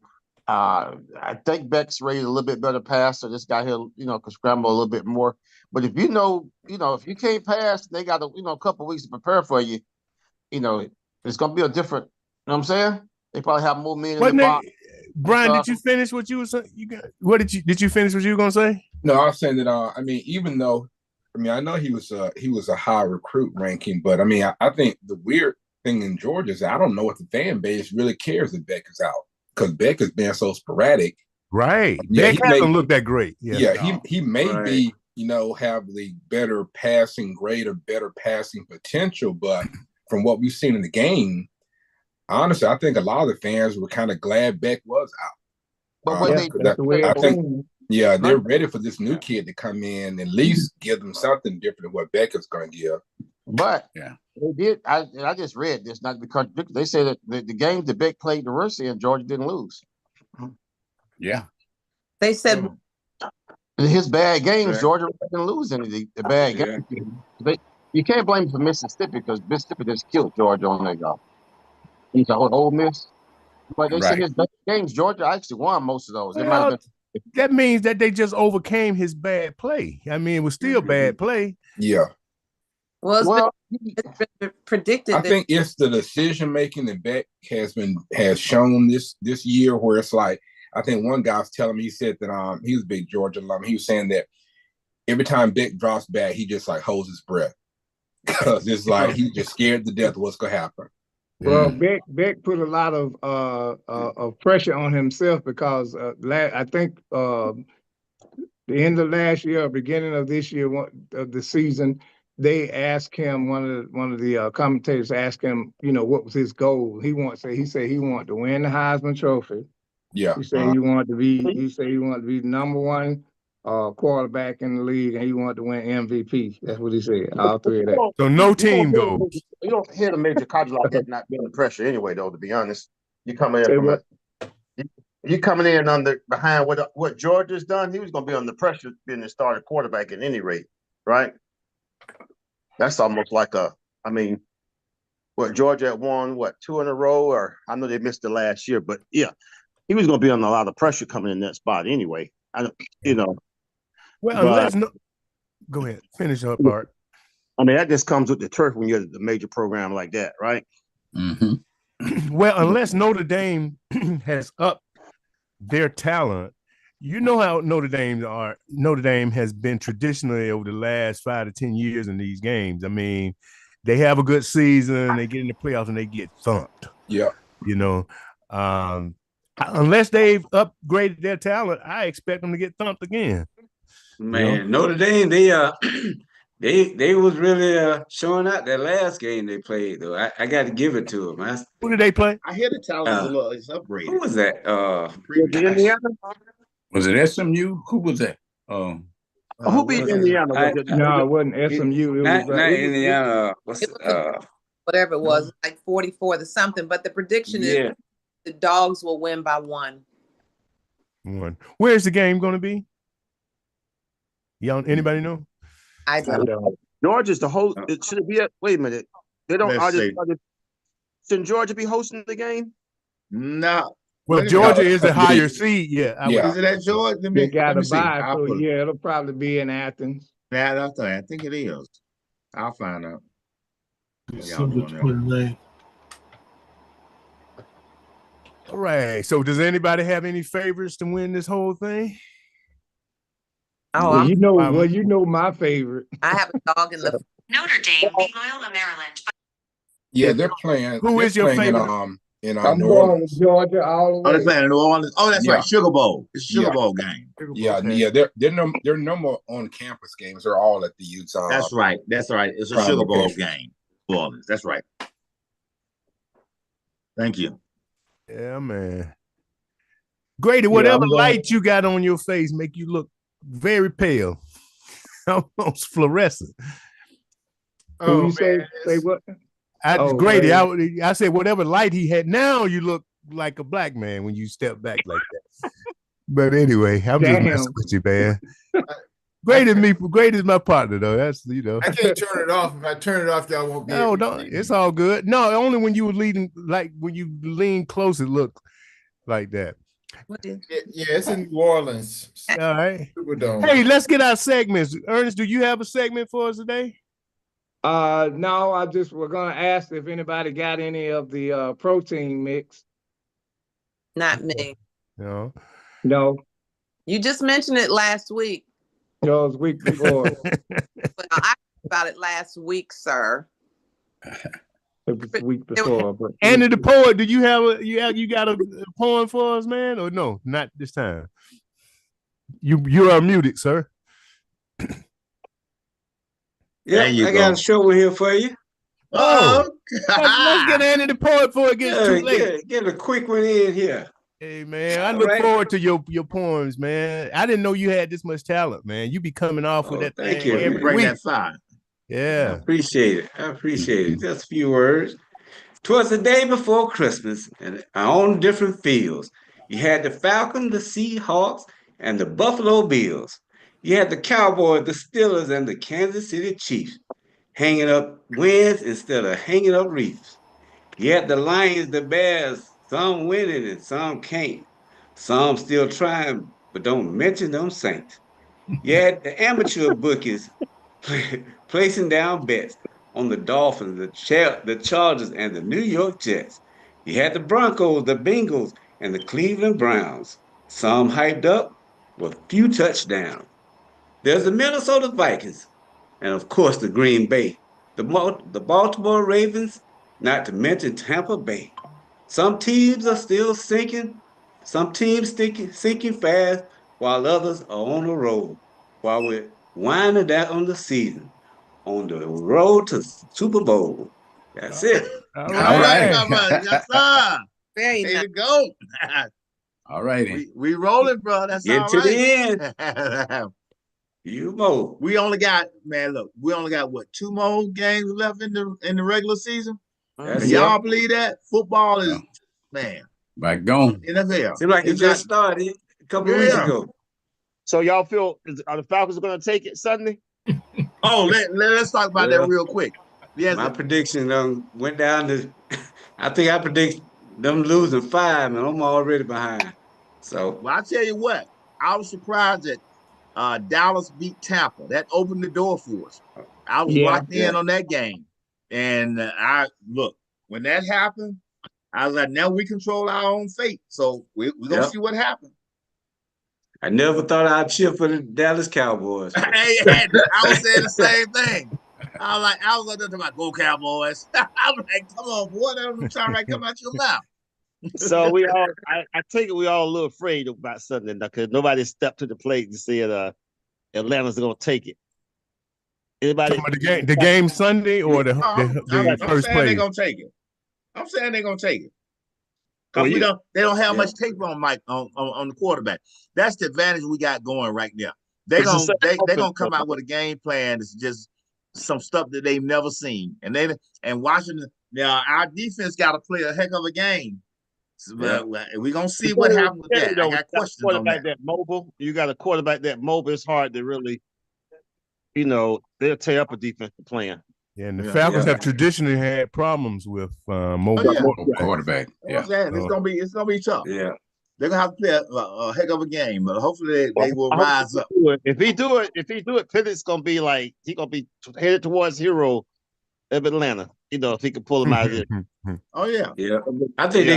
I think Beck's raised a little bit better passer. This guy here, could scramble a little bit more. But if if you can't pass, they got a couple of weeks to prepare for you. It's gonna be a different. You know what I'm saying? They probably have more men in the box. Brian, did you finish what you were saying? Did you finish what you were gonna say? No, I was saying that. I mean, even though, I know he was a high recruit ranking, but I think the weird thing in Georgia is I don't know if the fan base really cares if Beck is out because Beck has been so sporadic. Right. Beck hasn't looked that great. He may be, have the better passing grade or better passing potential, but from what we've seen in the game, honestly, I think a lot of the fans were kind of glad Beck was out. They're ready for this new kid to come in and at least give them something different than what Beck is going to give. But they did. I just read this, not because they say that the games that Beck played the University and Georgia didn't lose. Yeah, they said his bad games, Georgia didn't lose any of the bad games. You can't blame him for Mississippi because Mississippi just killed Georgia on that golf. He's an Ole Miss, but they said his bad games, Georgia actually won most of those. That means that they just overcame his bad play. I mean, it was still bad play. Yeah. Well, it's been predicted. I think it's the decision making that Beck has shown this year, where it's like, I think one guy was telling me, he said that he was a big Georgia alum. He was saying that every time Beck drops back, he just like holds his breath because it's like he's just scared to death of what's gonna happen. Well, Beck put a lot of pressure on himself because I think the end of last year, or beginning of this year, of the season, they asked him, one of the commentators asked him, what was his goal? He said he wanted to win the Heisman Trophy. Yeah. He said he wanted to be the number one quarterback in the league, and he wanted to win MVP. That's what he said. All three of that. So no team goals. You don't hit a major college like that not being the pressure anyway, though. To be honest, you coming in behind what Georgia's done. He was going to be under pressure being the starting quarterback at any rate, right? That's almost like Georgia had won 2 in a row, or I know they missed the last year, but yeah, he was going to be under a lot of pressure coming in that spot anyway. Well, go ahead, finish up part. That just comes with the turf when you're the major program like that, right? Mm-hmm. Well, unless Notre Dame has upped their talent, you know how Notre Dame has been traditionally over the last 5 to 10 years in these games. I mean, they have a good season, they get in the playoffs, and they get thumped. Yeah. Unless they've upgraded their talent, I expect them to get thumped again. Man, Notre Dame, they was really showing out that last game they played, though. I got to give it to them. Who did they play? I hear the talent is upgraded. Who was that? Was it SMU? Who was that? Who beat Indiana? No, it wasn't SMU. Not Indiana. Whatever it was, like 44 to something. But the prediction is the Dogs will win by 1. Where's the game going to be? Anybody know? I don't. Georgia's the host. Should it be wait a minute. They don't. Shouldn't Georgia be hosting the game? No. Well, Georgia is a higher seed. Yeah. Is it at Georgia? They got to buy. So it'll probably be in Athens. Yeah, I think it is. I'll find out. December 29th. All right. So does anybody have any favorites to win this whole thing? Oh, well, you know my favorite. I have a dog in the Notre Dame beat Loyola Maryland. Yeah, they're playing. Who is your favorite? I'm New going Orleans. with Georgia all the way. Oh, they're playing in New Orleans. Oh, that's right. Sugar Bowl. It's a Sugar Yeah. Bowl game. Yeah, Okay. yeah. They're no more on campus games. They're all at the Utah. That's right. That's right. It's a Prime Sugar Bowl location. game. New Orleans. That's right. Thank you. Yeah, man. Grady, whatever light you got on your face make you look very pale. Almost fluorescent. Oh, you say what? Grady, I said whatever light he had. Now you look like a black man when you step back like that. But anyway, I'm just messing with you, man. Grady's my partner, though. That's I can't turn it off. If I turn it off, y'all won't be. No, don't. It's all good. No, only when you were leading, like when you lean close, it looked like that. Yeah, it's in New Orleans. All right. Superdome. Hey, let's get our segments. Ernest, do you have a segment for us today? No, we're gonna ask if anybody got any of the protein mix. Not me. No. You just mentioned it last week. No, it was week before. Well, I talked about it last week, sir. It was the week before. But Andy the poet, do you have you got a poem for us, man? Or no, not this time. You are muted, sir. Yeah, I got a show one here for you. Oh, let's get Andy the poet before it gets too late. Get a quick one in here. Hey man, I look forward to your poems, man. I didn't know you had this much talent, man. You be coming off with that thank thing you. every Bring week. that fire. Yeah. I appreciate it. Just a few words. 'Twas the day before Christmas, and on different fields. You had the Falcons, the Seahawks, and the Buffalo Bills. You had the Cowboys, the Steelers, and the Kansas City Chiefs hanging up wins instead of hanging up wreaths. You had the Lions, the Bears, some winning and some can't. Some still trying, but don't mention them Saints. You had the amateur bookies placing down bets on the Dolphins, the Chargers, and the New York Jets. You had the Broncos, the Bengals, and the Cleveland Browns. Some hyped up with few touchdowns. There's the Minnesota Vikings, and of course the Green Bay, the Baltimore Ravens, not to mention Tampa Bay. Some teams are still sinking, some teams sinking fast, while others are on the road. While we're winding down on the season, on the road to Super Bowl. That's it. All right, my brother. Yes, sir. Very There nice. you go. All righty. We rolling, bro. That's Get all to right. the end. You know. We only got what, 2 more games left in the regular season? And y'all believe that? Football is man. Back going. NFL. Seems like it just started a couple of weeks ago. So y'all feel are the Falcons going to take it Sunday? Oh, let's talk about that real quick. Yes, my prediction went down to. I think I predict them losing 5, and I'm already behind. So, well, I tell you what, I was surprised that Dallas beat Tampa. That opened the door for us. I was locked in on that game, and when that happened, I was like, now we control our own fate. So we're gonna see what happens. I never thought I'd cheer for the Dallas Cowboys. I was saying the same thing. I was like, about go Cowboys. I was like, come on, boy, that's trying to come out your mouth. So I take it we all a little afraid about Sunday because nobody stepped to the plate to say Atlanta's going to take it. Anybody? The game Sunday or the first play? They're going to take it. I'm saying they're going to take it. Because they don't have much tape on Mike on the quarterback. That's the advantage we got going right now. They're gonna come out with a game plan that's just some stuff that they've never seen. And Washington, now our defense got to play a heck of a game. So, we're gonna see what happens with that. I got questions on that. Mobile, you got a quarterback that mobile. It's hard to really, they'll tear up a defensive plan. Yeah, and the Falcons have traditionally had problems with mobile quarterback. It's gonna be tough. Yeah, they're gonna have to play a heck of a game, but hopefully they will rise up. If he do it, Penix gonna be like he's gonna be headed towards hero of Atlanta. You know, if he could pull them out of there. Oh yeah. Yeah. I think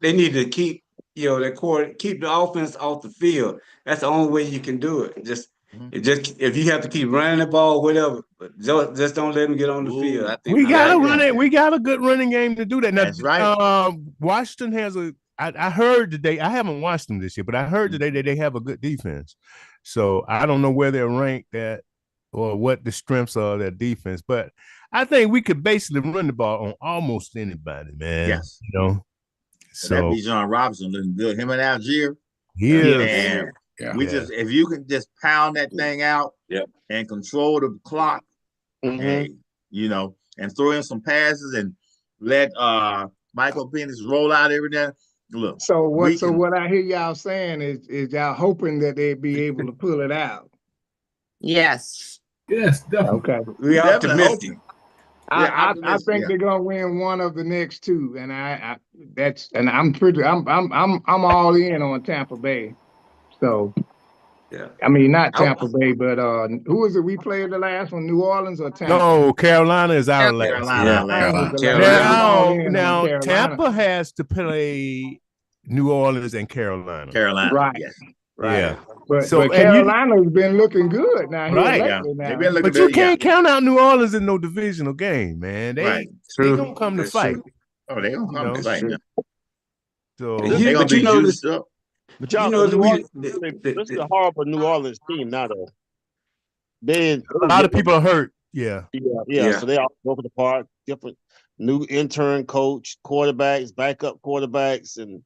they need to keep, keep the offense off the field. That's the only way you can do it. Just if you have to keep running the ball, whatever, but just don't let them get on the field. I think we gotta run it. We got a good running game to do that. Now, that's right. Washington has I heard today, I haven't watched them this year, but I heard today that they have a good defense. So I don't know where they're ranked at or what the strengths are of their defense, but I think we could basically run the ball on almost anybody, man. Yes. You know. So that Bijan Robinson looking good. Him and Algier. Yeah. We just, if you can just pound that thing out and control the clock, and throw in some passes and let Michael Penix roll out every day. Look. So what I hear y'all saying is y'all hoping that they'd be able to pull it out. Yes. Yes, definitely. Okay. We're optimistic. I think they're gonna win one of the next two, and I'm all in on Tampa Bay. So I mean not Tampa Bay, but who is it we played the last one? New Orleans or Tampa? No, Carolina is our last. Carolina. Now Tampa has to play New Orleans and Carolina. Right. Yes. Right. Yeah. But Carolina's been looking good now. Right. They've been looking but you can't count out New Orleans in no divisional game, man. They gonna come to fight. Oh, they gonna come to fight. So they're gonna be juiced up. But y'all this is a horrible New Orleans team now, though. A lot of people are hurt. Yeah. So they all broken apart. Different new intern coach, quarterbacks, backup quarterbacks, and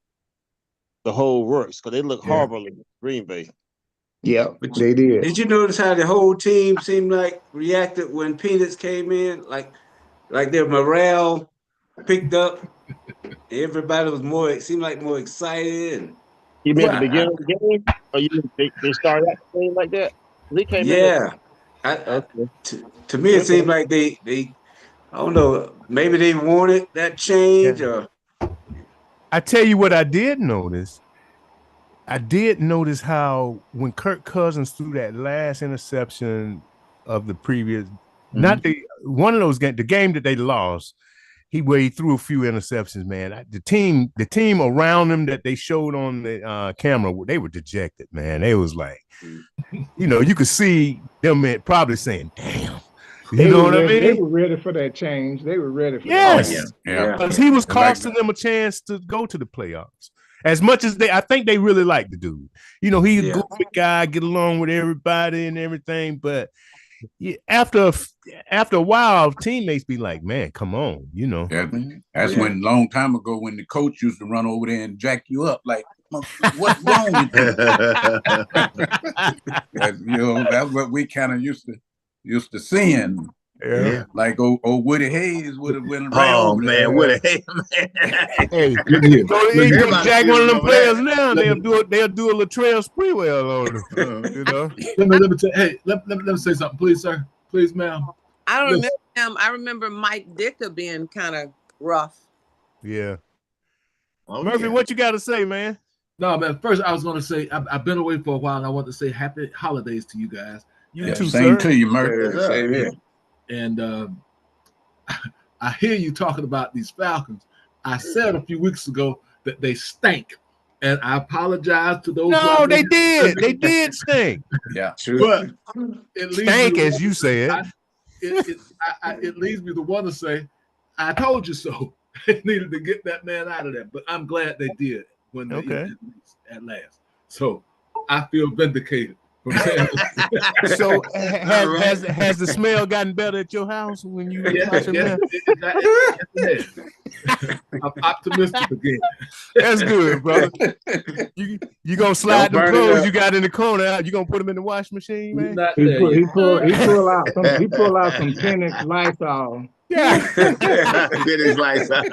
the whole works because they look horrible in Green Bay. Yeah, they did. Did you notice how the whole team seemed like reacted when Penix came in? Like their morale picked up. Everybody was more excited. And you mean at the beginning of the game? Or you mean they started out the game like that? They came in. To me, it seemed like they I don't know, maybe they wanted that change or. I tell you what I did notice. I did notice how when Kirk Cousins threw that last interception of the previous, not one of those games, the game that they lost, where he threw a few interceptions, man. The team around him that they showed on the camera, they were dejected, man. They was like, you could see them probably saying, "Damn." You know what I mean? They were ready for that change. They were ready for that. Because he was costing them a chance to go to the playoffs. As much as I think they really like the dude. He's a goofy guy, get along with everybody and everything. But after a while, teammates be like, "Man, come on," That's when long time ago when the coach used to run over there and jack you up like, "What's wrong with you?" That's what we kind of used to seeing. Yeah. Like Woody Hayes would have went around. Oh man, Woody Hayes, man. Hey, go jack one of them players now. They'll do a Latrell Sprewell on them. Let me say something, please, sir. Please, ma'am. I don't remember him. I remember Mike Dicker being kind of rough. Yeah. Murphy, what you got to say, man? No, man. First, I was going to say I've been away for a while, and I want to say happy holidays to you guys. You too, same sir. to you, Murphy. Same here. And I hear you talking about these Falcons. I said a few weeks ago that they stink, and I apologize to those. No, they did. They did stink. Yeah, true. But it stank, as you said. It leads me to want to say, "I told you so." They needed to get that man out of there, but I'm glad they did when they at last. So I feel vindicated. So has the smell gotten better at your house when you watching that? I'm optimistic again. That's good, brother. You gonna slide them clothes you got in the corner? You gonna put them in the wash machine, man? He pull out some Penix Lysol. Yeah, Penix Lysol.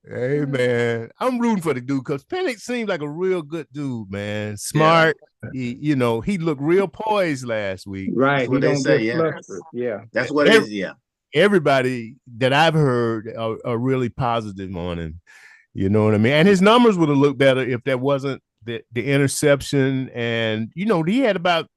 Hey man, I'm rooting for the dude because Penix seems like a real good dude, man. Smart. He looked real poised last week. Right. That's what they say. Yeah. That's what it is. Yeah. Everybody that I've heard are really positive on him. You know what I mean? And his numbers would have looked better if there wasn't the interception. And he had about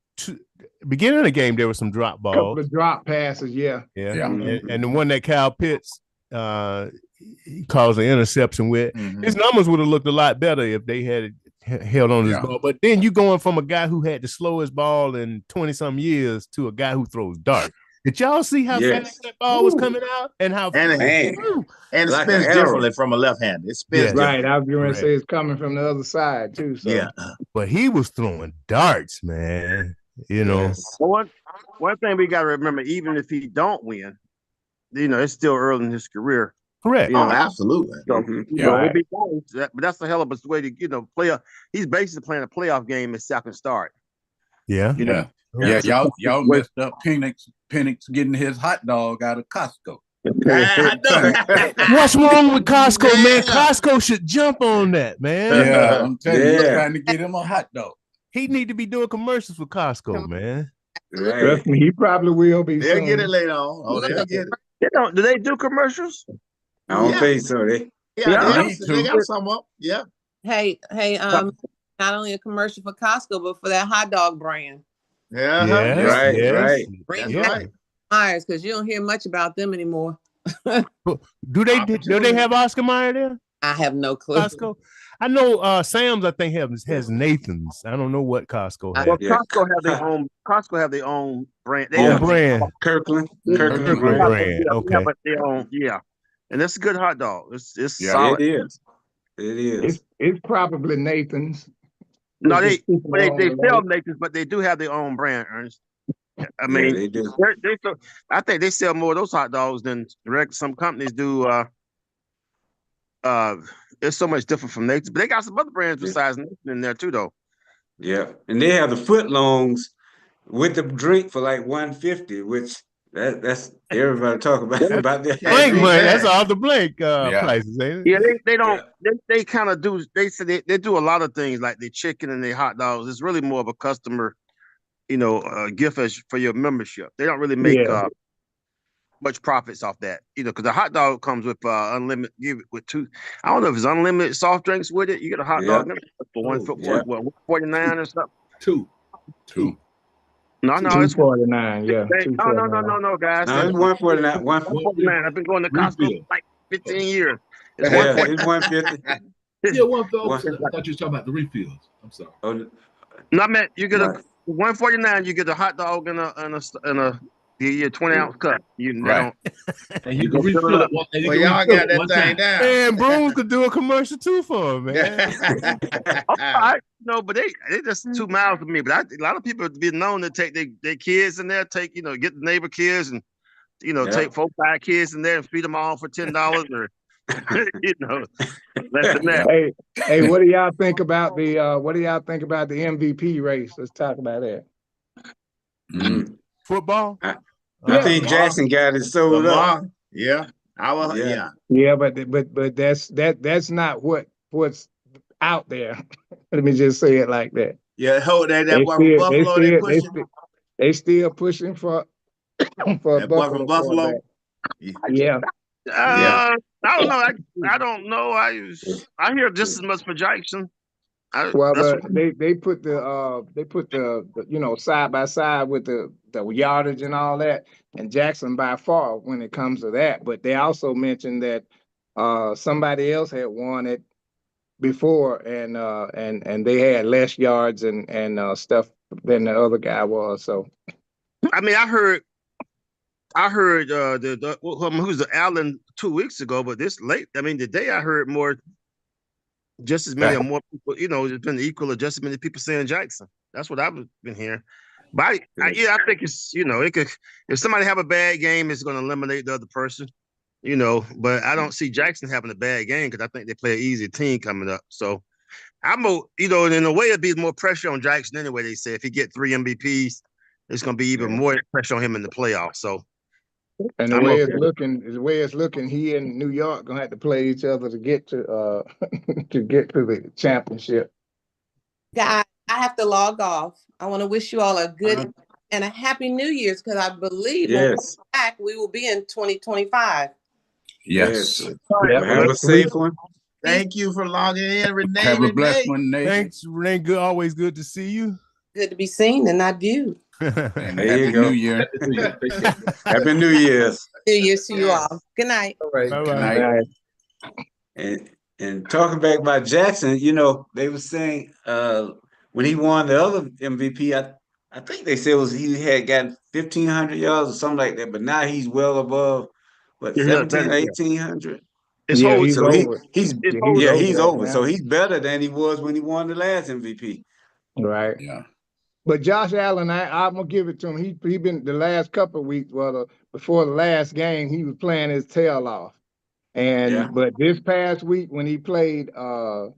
beginning of the game, there were some drop balls. Couple of drop passes, yeah. And the one that Kyle Pitts he caused an interception with, his numbers would have looked a lot better if they had held on his ball. But then you going from a guy who had the slowest ball in 20-some years to a guy who throws darts. Did y'all see how fast that ball was coming out and how it spins differently from a left hand? It spins right. I was going to say it's coming from the other side too. So. Yeah, but he was throwing darts, man. You know, one thing we got to remember: even if he don't win, you know, it's still early in his career. Correct. Oh, absolutely. So, it'd be nice, but that's a hell of a way to play. He's basically playing a playoff game at second start. Yeah. Y'all messed up Penix getting his hot dog out of Costco. What's wrong with Costco, man? Costco should jump on that, man. Yeah, I'm telling you, you're trying to get him a hot dog. He need to be doing commercials for Costco, man. Right. Trust me, he probably will be. They'll get it later on. Oh, they'll get it. Do they do commercials? I don't think so. They got some up. Yeah. Hey, not only a commercial for Costco, but for that hot dog brand. Yeah. Right. Bring back Myers, because you don't hear much about them anymore. Do they have Oscar Mayer there? I have no clue. Costco. I know Sam's. I think has Nathan's. I don't know what Costco has. Well, Costco have their own. Costco have their own brand. Brand. Kirkland brand. Okay. But they own. Yeah, and it's a good hot dog. It's solid. It is. It's probably Nathan's. No, they sell Nathan's, but they do have their own brand, Ernest. I mean, they do. I think they sell more of those hot dogs than some companies do. It's so much different from Nathan's, but they got some other brands besides Nathan in there too, though. Yeah, and they have the foot longs with the drink for like $150, which that's everybody talk about that. Blank money. That's all the blank prices, ain't it? Yeah, they don't. They kind of do. They say they do a lot of things like the chicken and the hot dogs. It's really more of a customer, gift for your membership. They don't really make much profits off that, because the hot dog comes with unlimited. Give it with two. I don't know if it's unlimited soft drinks with it. You get a hot dog for $149 or something. Two. No, it's $249. Yeah. No, guys. No, it's $149. $149. I've been going to Costco for like 15 years. It's $150. Yeah, $150. I thought you were talking about the refills. I'm sorry. No, I meant you get a $149. You get a hot dog in a 20-ounce cup. And you can refill it. Well, y'all got that thing down. Man, Brooms could do a commercial too for him, man. But they just 2 miles from me. But a lot of people have been known to take their kids in there, get the neighbor kids and take 4-5 kids in there and feed them all for $10 or less than that. Hey, what do y'all think about the MVP race? Let's talk about that. Football? I think Jackson got it sold up. Yeah. Yeah, but that's not what's out there. Let me just say it like that. Yeah, that boy from Buffalo. They still pushing for that boy from Buffalo. Yeah. I don't know. I don't know. I hear just as much for Jackson. They put the side by side with the yardage and all that, and Jackson by far when it comes to that. But they also mentioned that somebody else had won it before, and they had less yards and stuff than the other guy was. So, I mean, I heard who's the Allen 2 weeks ago, but today I heard more. Just as many or more people, it's been equal just as many people saying Jackson. That's what I've been hearing. But I think it's, it could, if somebody have a bad game, it's going to eliminate the other person, but I don't see Jackson having a bad game because I think they play an easy team coming up. So in a way, it'd be more pressure on Jackson anyway. They say if he get 3 MVPs, it's going to be even more pressure on him in the playoffs. So. And the way it's looking, he and New York gonna have to play each other to get to the championship. Guys, I have to log off. I want to wish you all a good and a happy New Year's because I believe when we're back we will be in 2025. Yes. Have a safe one. Thank you for logging in, Renee. Have a blessed one, Nate. Thanks, Renee. Always good to see you. Good to be seen and not viewed. And There you Happy go. New Year. Happy New Year's. New Year's to you all. Good night. All right. Good night. And talking back about Jackson, you know, they were saying when he won the other MVP, I think they said he had gotten 1,500 yards or something like that, but now he's well above what 1,700 or 1,800. He's over. He's over. Now. So he's better than he was when he won the last MVP. Right. Yeah. But Josh Allen, I'm gonna give it to him. He been the last couple of weeks, before the last game, he was playing his tail off. And but this past week when he played, who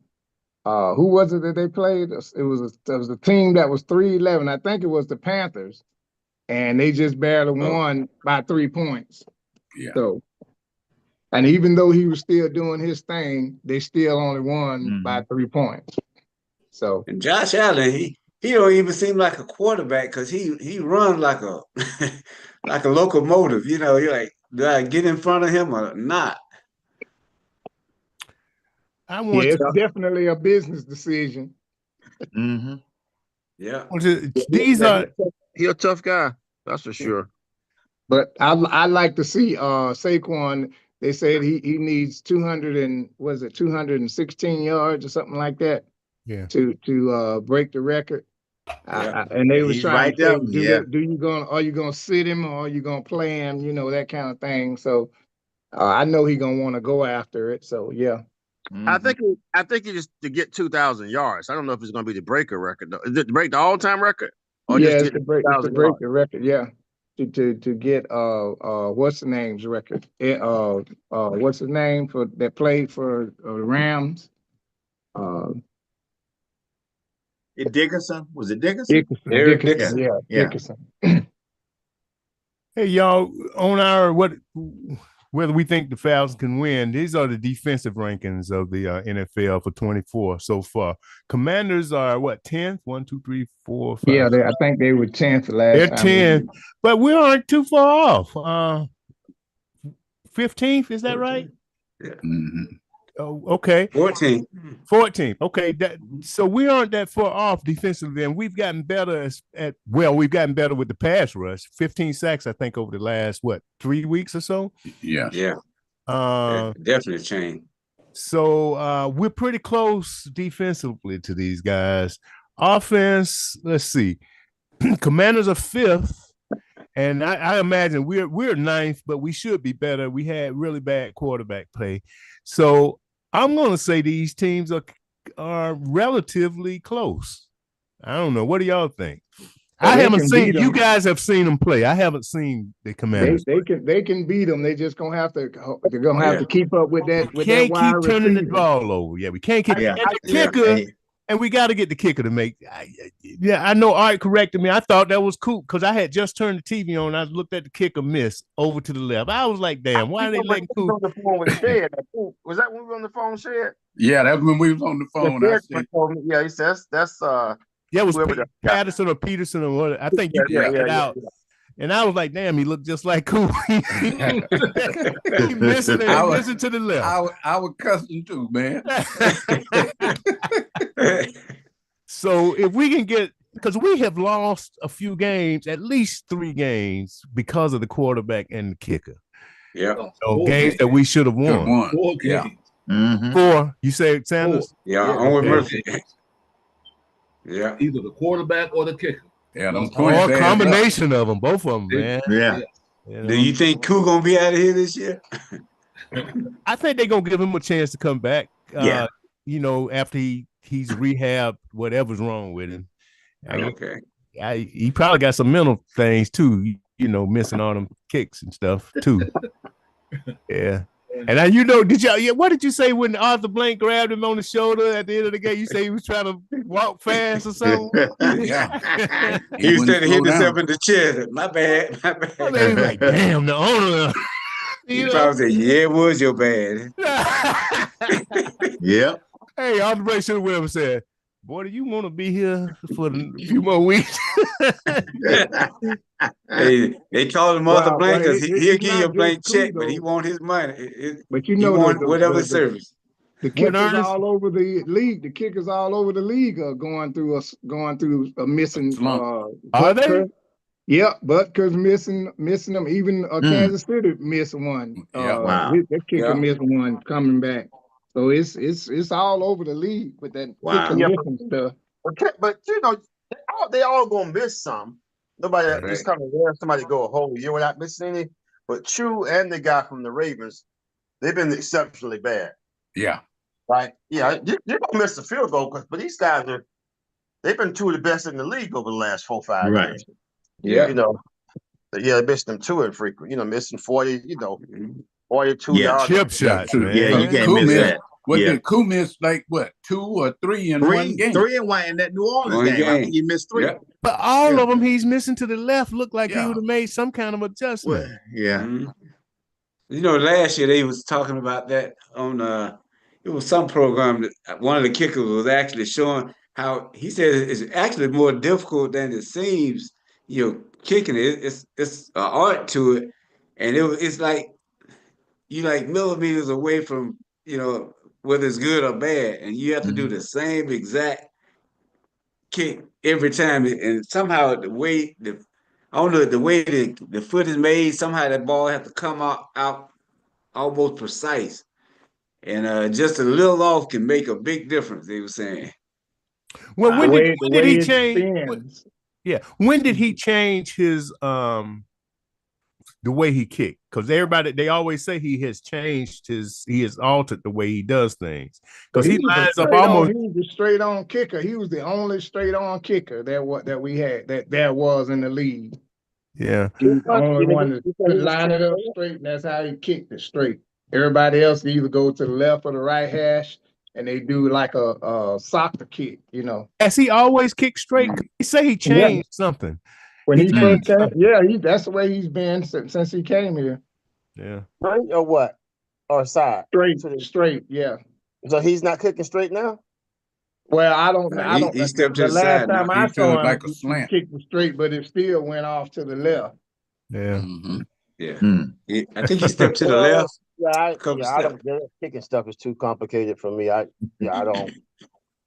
was it that they played? It was a team that was 3-11. I think it was the Panthers, and they just barely won by 3 points. Yeah. So, and even though he was still doing his thing, they still only won by 3 points. So, and Josh Allen, he don't even seem like a quarterback because he runs like a like a locomotive. You know, you're like, do I get in front of him or not? It's definitely a business decision. Yeah. These are He's a tough guy, that's for sure. But I like to see Saquon. They said he needs 216 yards or something like that. Yeah. To break the record. Yeah. And they was He's trying right to say, there. are you gonna sit him or are you gonna play him? You know, that kind of thing. So I know he's gonna want to go after it. So yeah. I think he just to get 2,000 yards. I don't know if it's going to be the breaker record though. Is it to break the all-time record? Or Yeah, just it's to break the record. Yeah, to get what's the name's record? What's his name that played for the Rams? Dickerson? Was it Dickerson? Dickerson. Yeah, Dickerson. Hey, y'all, on our whether we think the Falcons can win, these are the defensive rankings of the NFL for 24 so far. Commanders are what, 10th? 1, 2, 3, 4, 5. Yeah, I think they were 10th last They're time. 10, but we aren't too far off. 15th, is that right? Yeah. Oh, okay. 14th. Okay. So we aren't that far off defensively, and we've gotten better we've gotten better with the pass rush. 15 sacks, I think, over the last 3 weeks or so. Yeah. Yeah. Definitely changed. So we're pretty close defensively to these guys. Offense, let's see. Commanders are 5th. And I imagine we're 9th, but we should be better. We had really bad quarterback play. So I'm going to say these teams are relatively close. I don't know. What do y'all think? I haven't seen. You guys have seen them play. I haven't seen the Commanders. They can beat them. They just gonna have to. They're gonna have to keep up with that. We can't keep turning the ball over. Yeah, we can't keep. And the kicker. And we got to get the kicker to make. I know Art corrected me. I thought that was cool because I had just turned the TV on. I looked at the kicker miss over to the left. I was like, damn, why are they letting cool? On the phone with Shed. Was that when we were on the phone, Shed? Yeah, that's when we was on the phone. Yeah, he says that's yeah, it was Patterson or Peterson or what? I think you checked it out. Yeah. And I was like, damn, he looked just like Cool. He missing it. He missing to the left. I was cussing too, man. So if we can get, because we have lost a few games, at least 3 games, because of the quarterback and the kicker. Yeah. So games that we should have won. 4 games. Yeah. 4. You say Sanders? 4. Yeah, I'm with Murphy. Yeah. Either the quarterback or the kicker. Yeah, or a combination of them, both of them, man. Yeah. You know? Do you think Koo gonna be out of here this year? I think they're gonna give him a chance to come back. You know, after he's rehabbed whatever's wrong with him. Okay. He probably got some mental things too. You know, missing all them kicks and stuff too. Yeah. And what did you say when Arthur Blank grabbed him on the shoulder at the end of the game? You say he was trying to walk fast or something? Yeah. He was trying to hit himself in the chest. My bad. I mean, he was like, damn, the owner. He probably said, yeah, it was your bad. Yep. Hey, Arthur Blank should have went up and said, boy, do you want to be here for a few more weeks? They called him Arthur Blank because he'll give you a blank check, but he want his money. But you know, he want whatever service. The kickers all over the league. The kickers all over the league are going through a missing. Are they? Yeah, Butker's missing them. Even Kansas City missed one. Wow. That kicker missed one coming back. So it's all over the league with that kicker missing stuff. But they all gonna miss some. Nobody it's kind of rare somebody go a whole year without missing any. But Chu and the guy from the Ravens, they've been exceptionally bad. Yeah. Right. Yeah, you're gonna miss the field goal, but these guys they've been two of the best in the league over the last 4-5 years. Yeah. They missed them too infrequent. Missing 40, 42 yards. Chip shots, man. Yeah, you can't miss that. What did Koo miss? Like what? 2 or 3 in one game? 3 in one in that New Orleans game. I think he missed 3. Yeah. But all of them he's missing to the left look like he would have made some kind of adjustment. Well, yeah. Mm-hmm. Last year they was talking about that on it was some program that one of the kickers was actually showing how he said it's actually more difficult than it seems. Kicking it, it's an art to it, and it's like you like millimeters away from whether it's good or bad, and you have to do the same exact kick every time, and somehow the way the foot is made, somehow that ball has to come out almost precise, and just a little off can make a big difference. They were saying. Well, when did he change? When did he change his the way he kicked? Because they always say he has altered the way he does things. Because he lines up almost. He was a straight on kicker. He was the only straight on kicker that we had that there was in the league. Yeah, he was the only one that could line it up straight, and that's how he kicked it straight. Everybody else either go to the left or the right hash, and they do like a soccer kick. Has he always kicked straight? He say he changed something. When he first came, that's the way he's been since he came here. Yeah. Straight or what? Or side? Straight, yeah. So he's not kicking straight now? Well, I don't know. He stepped to the side. Last time I saw him, like a slant. He kicked it straight, but it still went off to the left. Yeah. Mm-hmm. Yeah. I think he stepped to the left. I don't. Kicking stuff is too complicated for me. I don't.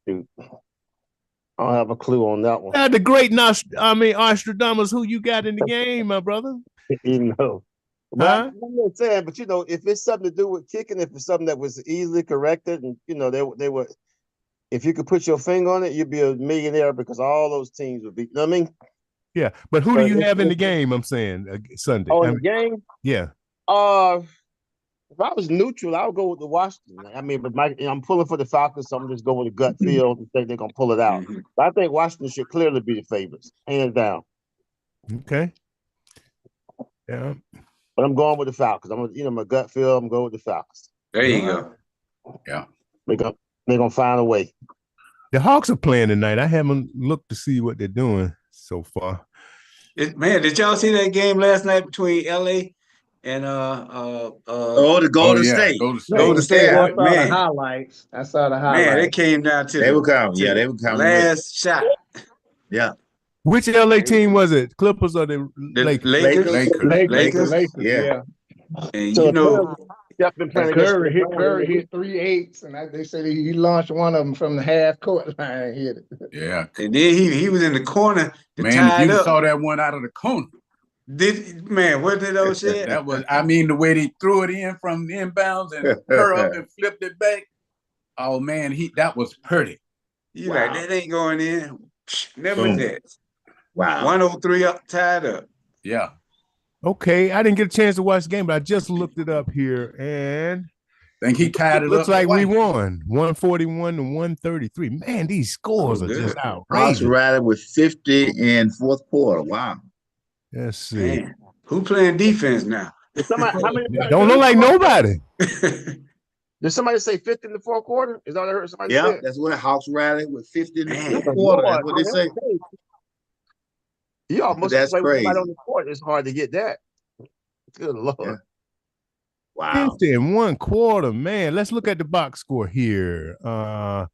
Dude. I don't have a clue on that one. The great Nostradamus, who you got in the game, my brother? But I'm not saying, but if it's something to do with kicking, if it's something that was easily corrected, and they would, if you could put your finger on it, you'd be a millionaire because all those teams would be. You know what I mean? Yeah, but who do you have in the game? I'm saying Sunday. Oh, in the game? Yeah. If I was neutral, I would go with the Washington. But I'm pulling for the Falcons, so I'm just going with a gut feel and think they're gonna pull it out. But I think Washington should clearly be the favorites, hands down. Okay. Yeah. But I'm going with the Falcons. My gut feel. I'm going with the Falcons. There you go. Yeah. They're gonna find a way. The Hawks are playing tonight. I haven't looked to see what they're doing so far. Man, did y'all see that game last night between LA and the Golden State. Golden State. I saw the highlights. Man, it came down to they were coming last shot. Yeah. Which LA team was it? Clippers or the Lakers? Lakers. Yeah. And Curry hit 3 8s, and they said he launched one of them from the half court line and hit it. Yeah. And then he was in the corner. Man, you saw that one out of the corner. What did those shit? That was, the way they threw it in from inbounds and her up and flipped it back. Oh man, that was pretty. Like that ain't going in. Never did. Wow. 103 up, tied up. Yeah. Okay, I didn't get a chance to watch the game, but I just looked it up here, and I think he tied it up. Looks like we won 141 to 133. Man, these scores are just outrageous. Hawks rallied with 50 in fourth quarter. Wow. Let's see. Man, who playing defense now? Don't look like nobody. Did somebody say 50 in the fourth quarter? Is that what I heard somebody say? Yeah, that's what Hawks rallied with 50 in the fourth quarter. That's what they say. You almost That's play crazy. Right on the court. It's hard to get that. Good Lord. Yeah. Wow. 50 in one quarter, man. Let's look at the box score here. Man,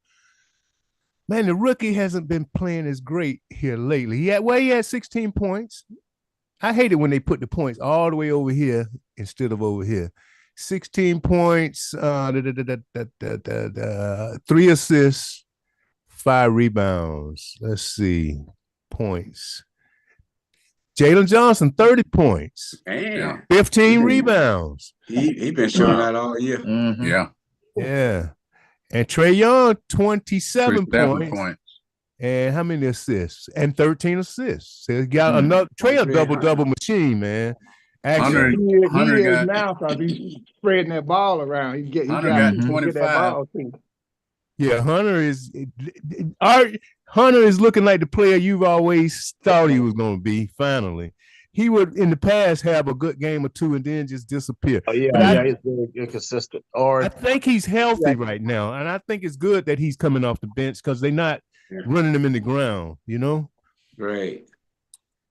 the rookie hasn't been playing as great here lately. He had 16 points. I hate it when they put the points all the way over here instead of over here. 16 points, 3 assists, 5 rebounds. Let's see. Points. Jalen Johnson, 30 points. Damn. 15 rebounds. He been showing that all year. Yeah. Yeah. And Trae Young, 27 points. And how many assists? And 13 assists. So he got another Trae, a double machine, man. Actually, he is now because he's spreading that ball around. He got 25. That ball too. Yeah, Hunter is looking like the player you've always thought he was going to be. Finally, he would in the past have a good game or two and then just disappear. Oh yeah, he's very inconsistent. I think he's healthy right now, and I think it's good that he's coming off the bench because they're not running him in the ground. You know, right?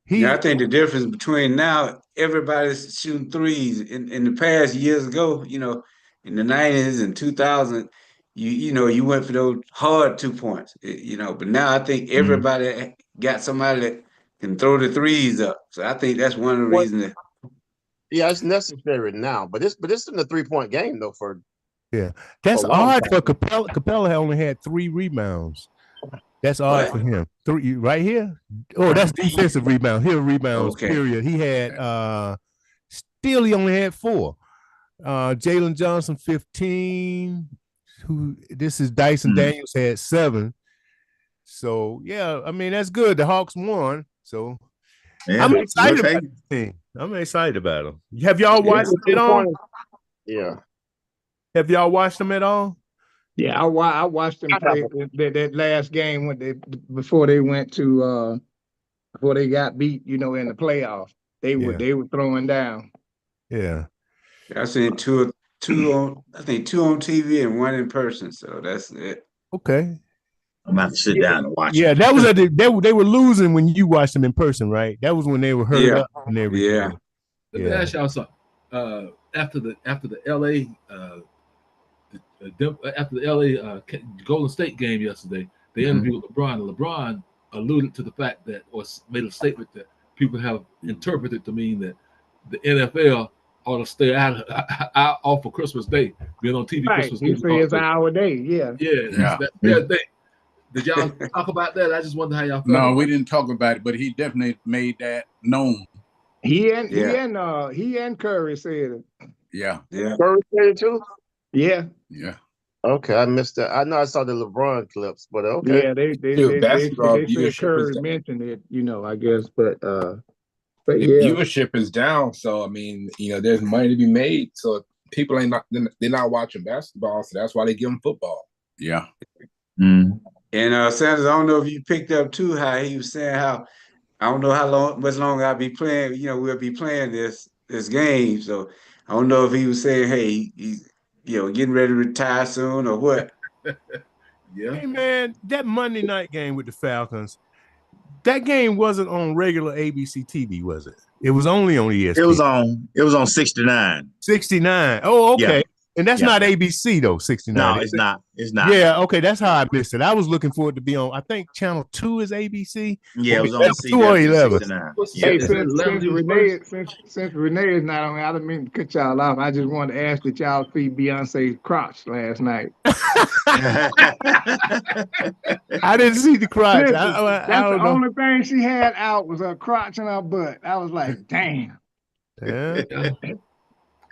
I think the difference between now, everybody's shooting threes. In the past years ago, in the 90s and 2000, you went for those hard 2 points, but now I think everybody got somebody that can throw the threes up. So I think that's one of the reasons. Yeah, it's necessary now, but it's in the 3-point game though. That's odd for Capella. Capella only had 3 rebounds. That's odd for him. 3 right here. Oh, that's defensive rebound. Here rebounds. Period. He had still he only had 4. Jalen Johnson 15. This is Dyson Daniels had 7. So yeah, I mean that's good. The Hawks won. So I'm excited about the team. I'm excited about them. Have y'all watched them at all? Yeah. Have y'all watched them at all? Yeah, I watched them play that last game before they went to before they got beat, in the playoffs. They were throwing down. Yeah. I seen two on TV and 1 in person. So that's it. Okay. I'm about to sit down and watch. Yeah, that was they were losing when you watched them in person, right? That was when they were hurt up and everything. Yeah. Let me ask y'all something. After the LA Golden State game yesterday, they interviewed LeBron. And LeBron alluded to the fact that, or made a statement that people have interpreted to mean that the NFL ought to stay out off for Christmas Day, being on TV. Right. Christmas He said it's our day. Yeah. Did y'all talk about that? I just wonder how y'all felt. No, we didn't talk about it, but he definitely made that known. He and Curry said it. Yeah. Curry said it too? Yeah. Yeah. Okay, I missed that. I know I saw the LeBron clips, but okay. Yeah, they said Curry mentioned it, I guess, but viewership is down, so I mean, there's money to be made. So people they're not watching basketball, so that's why they give them football. Yeah. And Sanders, I don't know if you picked up too how he was saying how I don't know much longer I'll be playing. We'll be playing this game. So I don't know if he was saying, hey, he's getting ready to retire soon or what. Yeah. Hey man, that Monday night game with the Falcons, that game wasn't on regular ABC TV, was it? It was only on ESPN. It was on 69. 69. Oh, okay. Yeah. And that's not ABC though, 69. No, it's not. It's not. Yeah, okay. That's how I missed it. I was looking for it to be on, I think channel 2 is ABC. Yeah, it was on 2 or 11. Hey, since Renee is not on, I didn't mean to cut y'all off. I just wanted to ask that y'all see Beyonce's crotch last night. I didn't see the crotch. That's the only thing she had out was her crotch and her butt. I was like, damn. Yeah.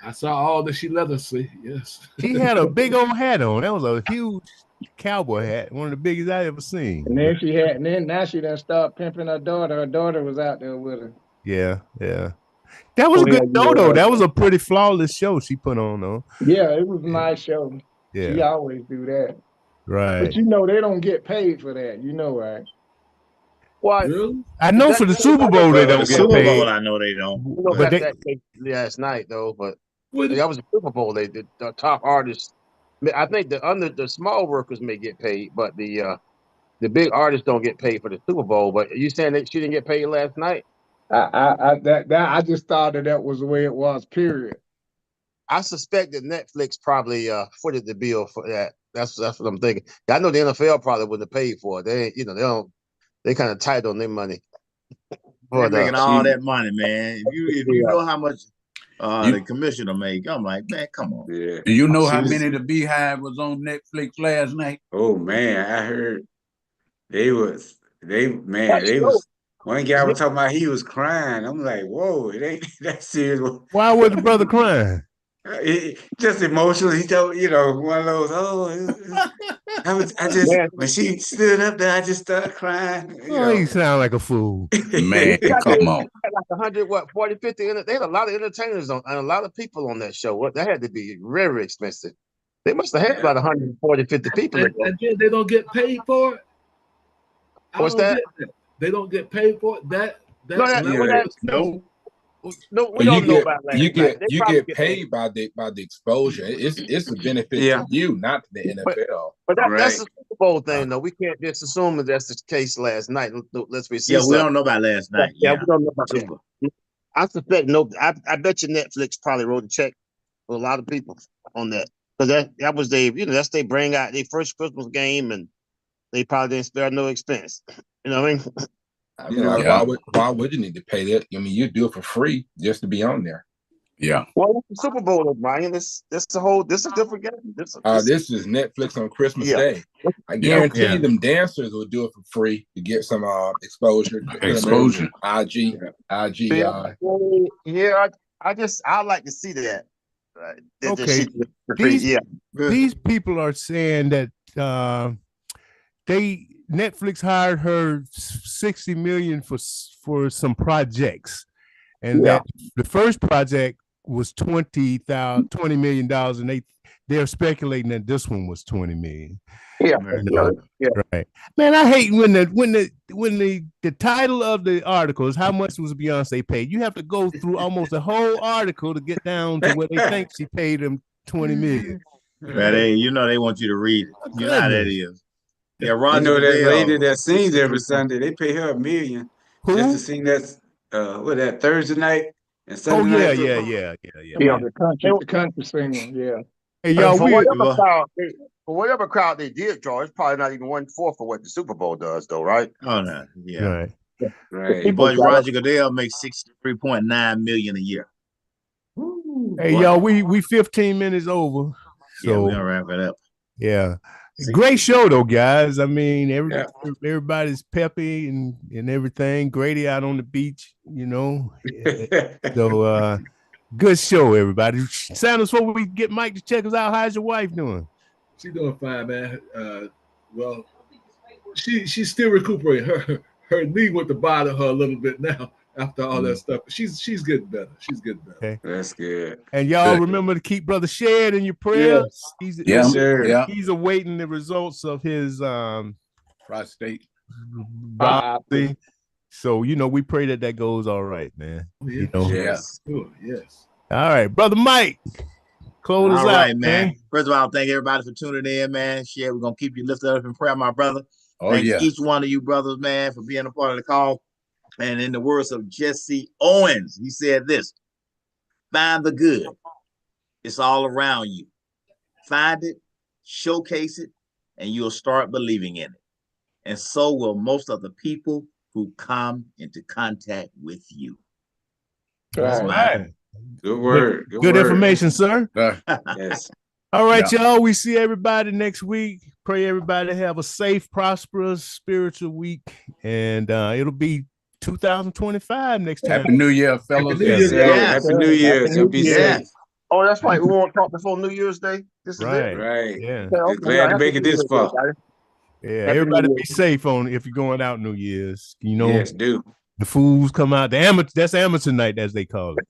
I saw all that she let us see. Yes. He had a big old hat on. That was a huge cowboy hat, one of the biggest I ever seen. And then now she done started pimping her daughter. Her daughter was out there with her. Yeah. That was a good show, though. That was a pretty flawless show she put on, though. Yeah, it was a nice show. Yeah. She always do that. Right. But they don't get paid for that. Right? Why? Really? I know for the Super Bowl they don't get paid. Super Bowl, I know they don't. But that last night though, but that was a Super Bowl. They did the top artists. I think the small workers may get paid, but the big artists don't get paid for the Super Bowl. But are you saying that she didn't get paid last night? I just thought that was the way it was. Period. I suspect that Netflix probably footed the bill for that. That's what I'm thinking. I know the NFL probably wouldn't have paid for it. They they kind of tight on their money. They're making all that money, man. If you know how much the commissioner make, I'm like, man, come on. Yeah. Do you know how many the Beehive was on Netflix last night? Oh man, I heard they was One guy was talking about he was crying. I'm like, whoa, it ain't that serious. Why was the brother crying? Just emotional. He told, one of those, when she stood up there, I just started crying. You sound like a fool. Man, come on. Like 100, 40, 50. They had a lot of entertainers and a lot of people on that show. That had to be very expensive. They must have had about 140, 50 people. And then they don't get paid for it. What's that? They don't get paid for it. No. No, we don't know about that. You get paid by the exposure. It's a benefit to you, not to the NFL. But that's the Super Bowl thing, though. We can't just assume that that's the case last night. Let's be serious. Yeah, we don't know about last night. Yeah, we don't know about that. I suspect I bet you Netflix probably wrote a check for a lot of people on that, because that was that's they bring out their first Christmas game, and they probably didn't spare no expense. You know what I mean? Why would you need to pay that? I mean, you do it for free just to be on there. Yeah. Well, it's the Super Bowl, Brian. This is a different game. This is Netflix on Christmas Day. I guarantee them dancers will do it for free to get some exposure. IG. I like to see that. Okay. These people are saying that Netflix hired her $60 million for some projects, and that the first project was $20 million, and they're speculating that this one was $20 million. Yeah, right. Man, I hate when the title of the article is how much was Beyonce paid. You have to go through almost the whole article to get down to what they think she paid him $20 million. They want you to read it. You know how that is. Yeah, Roger. That lady that sings every Sunday, they pay her $1 million just to sing that Thursday night and Sunday night. Yeah. The country singer, yeah. Hey, y'all, for whatever crowd they did draw, it's probably not even 1/4 of what the Super Bowl does, though, right? Oh no, yeah, right. Boy, Roger Goodell makes $63.9 million a year. Hey, y'all, we 15 minutes over, so we're gonna wrap it up. Yeah. Great show though, guys. I mean, everybody's peppy and everything. Grady out on the beach, So good show, everybody. Sanders, before we get Mike to check us out, how's your wife doing? She's doing fine, man. Well, she's still recuperating. Her knee went to bother her a little bit now after all that stuff. She's getting better. Okay. That's good. And y'all remember to keep Brother Shed in your prayers. He's awaiting the results of his prostate biopsy. So we pray that goes all right, man. Yes. All right, Brother Mike. Close us out, right, man. First of all, thank everybody for tuning in, man. Shed, we're gonna keep you lifted up in prayer, my brother. Thanks each one of you brothers, man, for being a part of the call. And in the words of Jesse Owens, he said this: find the good. It's all around you. Find it, showcase it, and you'll start believing in it. And so will most of the people who come into contact with you. That's right. Good word. Good information, sir. Yes. All right, y'all. We see everybody next week. Pray everybody have a safe, prosperous, spiritual week. And it'll be 2025 next time. Happy New Year, fellas. Happy New Year. So be safe. Oh, that's right. We won't talk before New Year's Day. This is it. Right. Yeah. Glad to make it this far. Yeah. Everybody be safe if you're going out New Year's. Yes, do. The fools come out. That's amateur night, as they call it.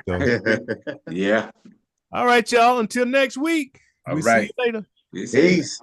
So. Yeah. All right, y'all. Until next week. All right. See you later. Peace. Peace.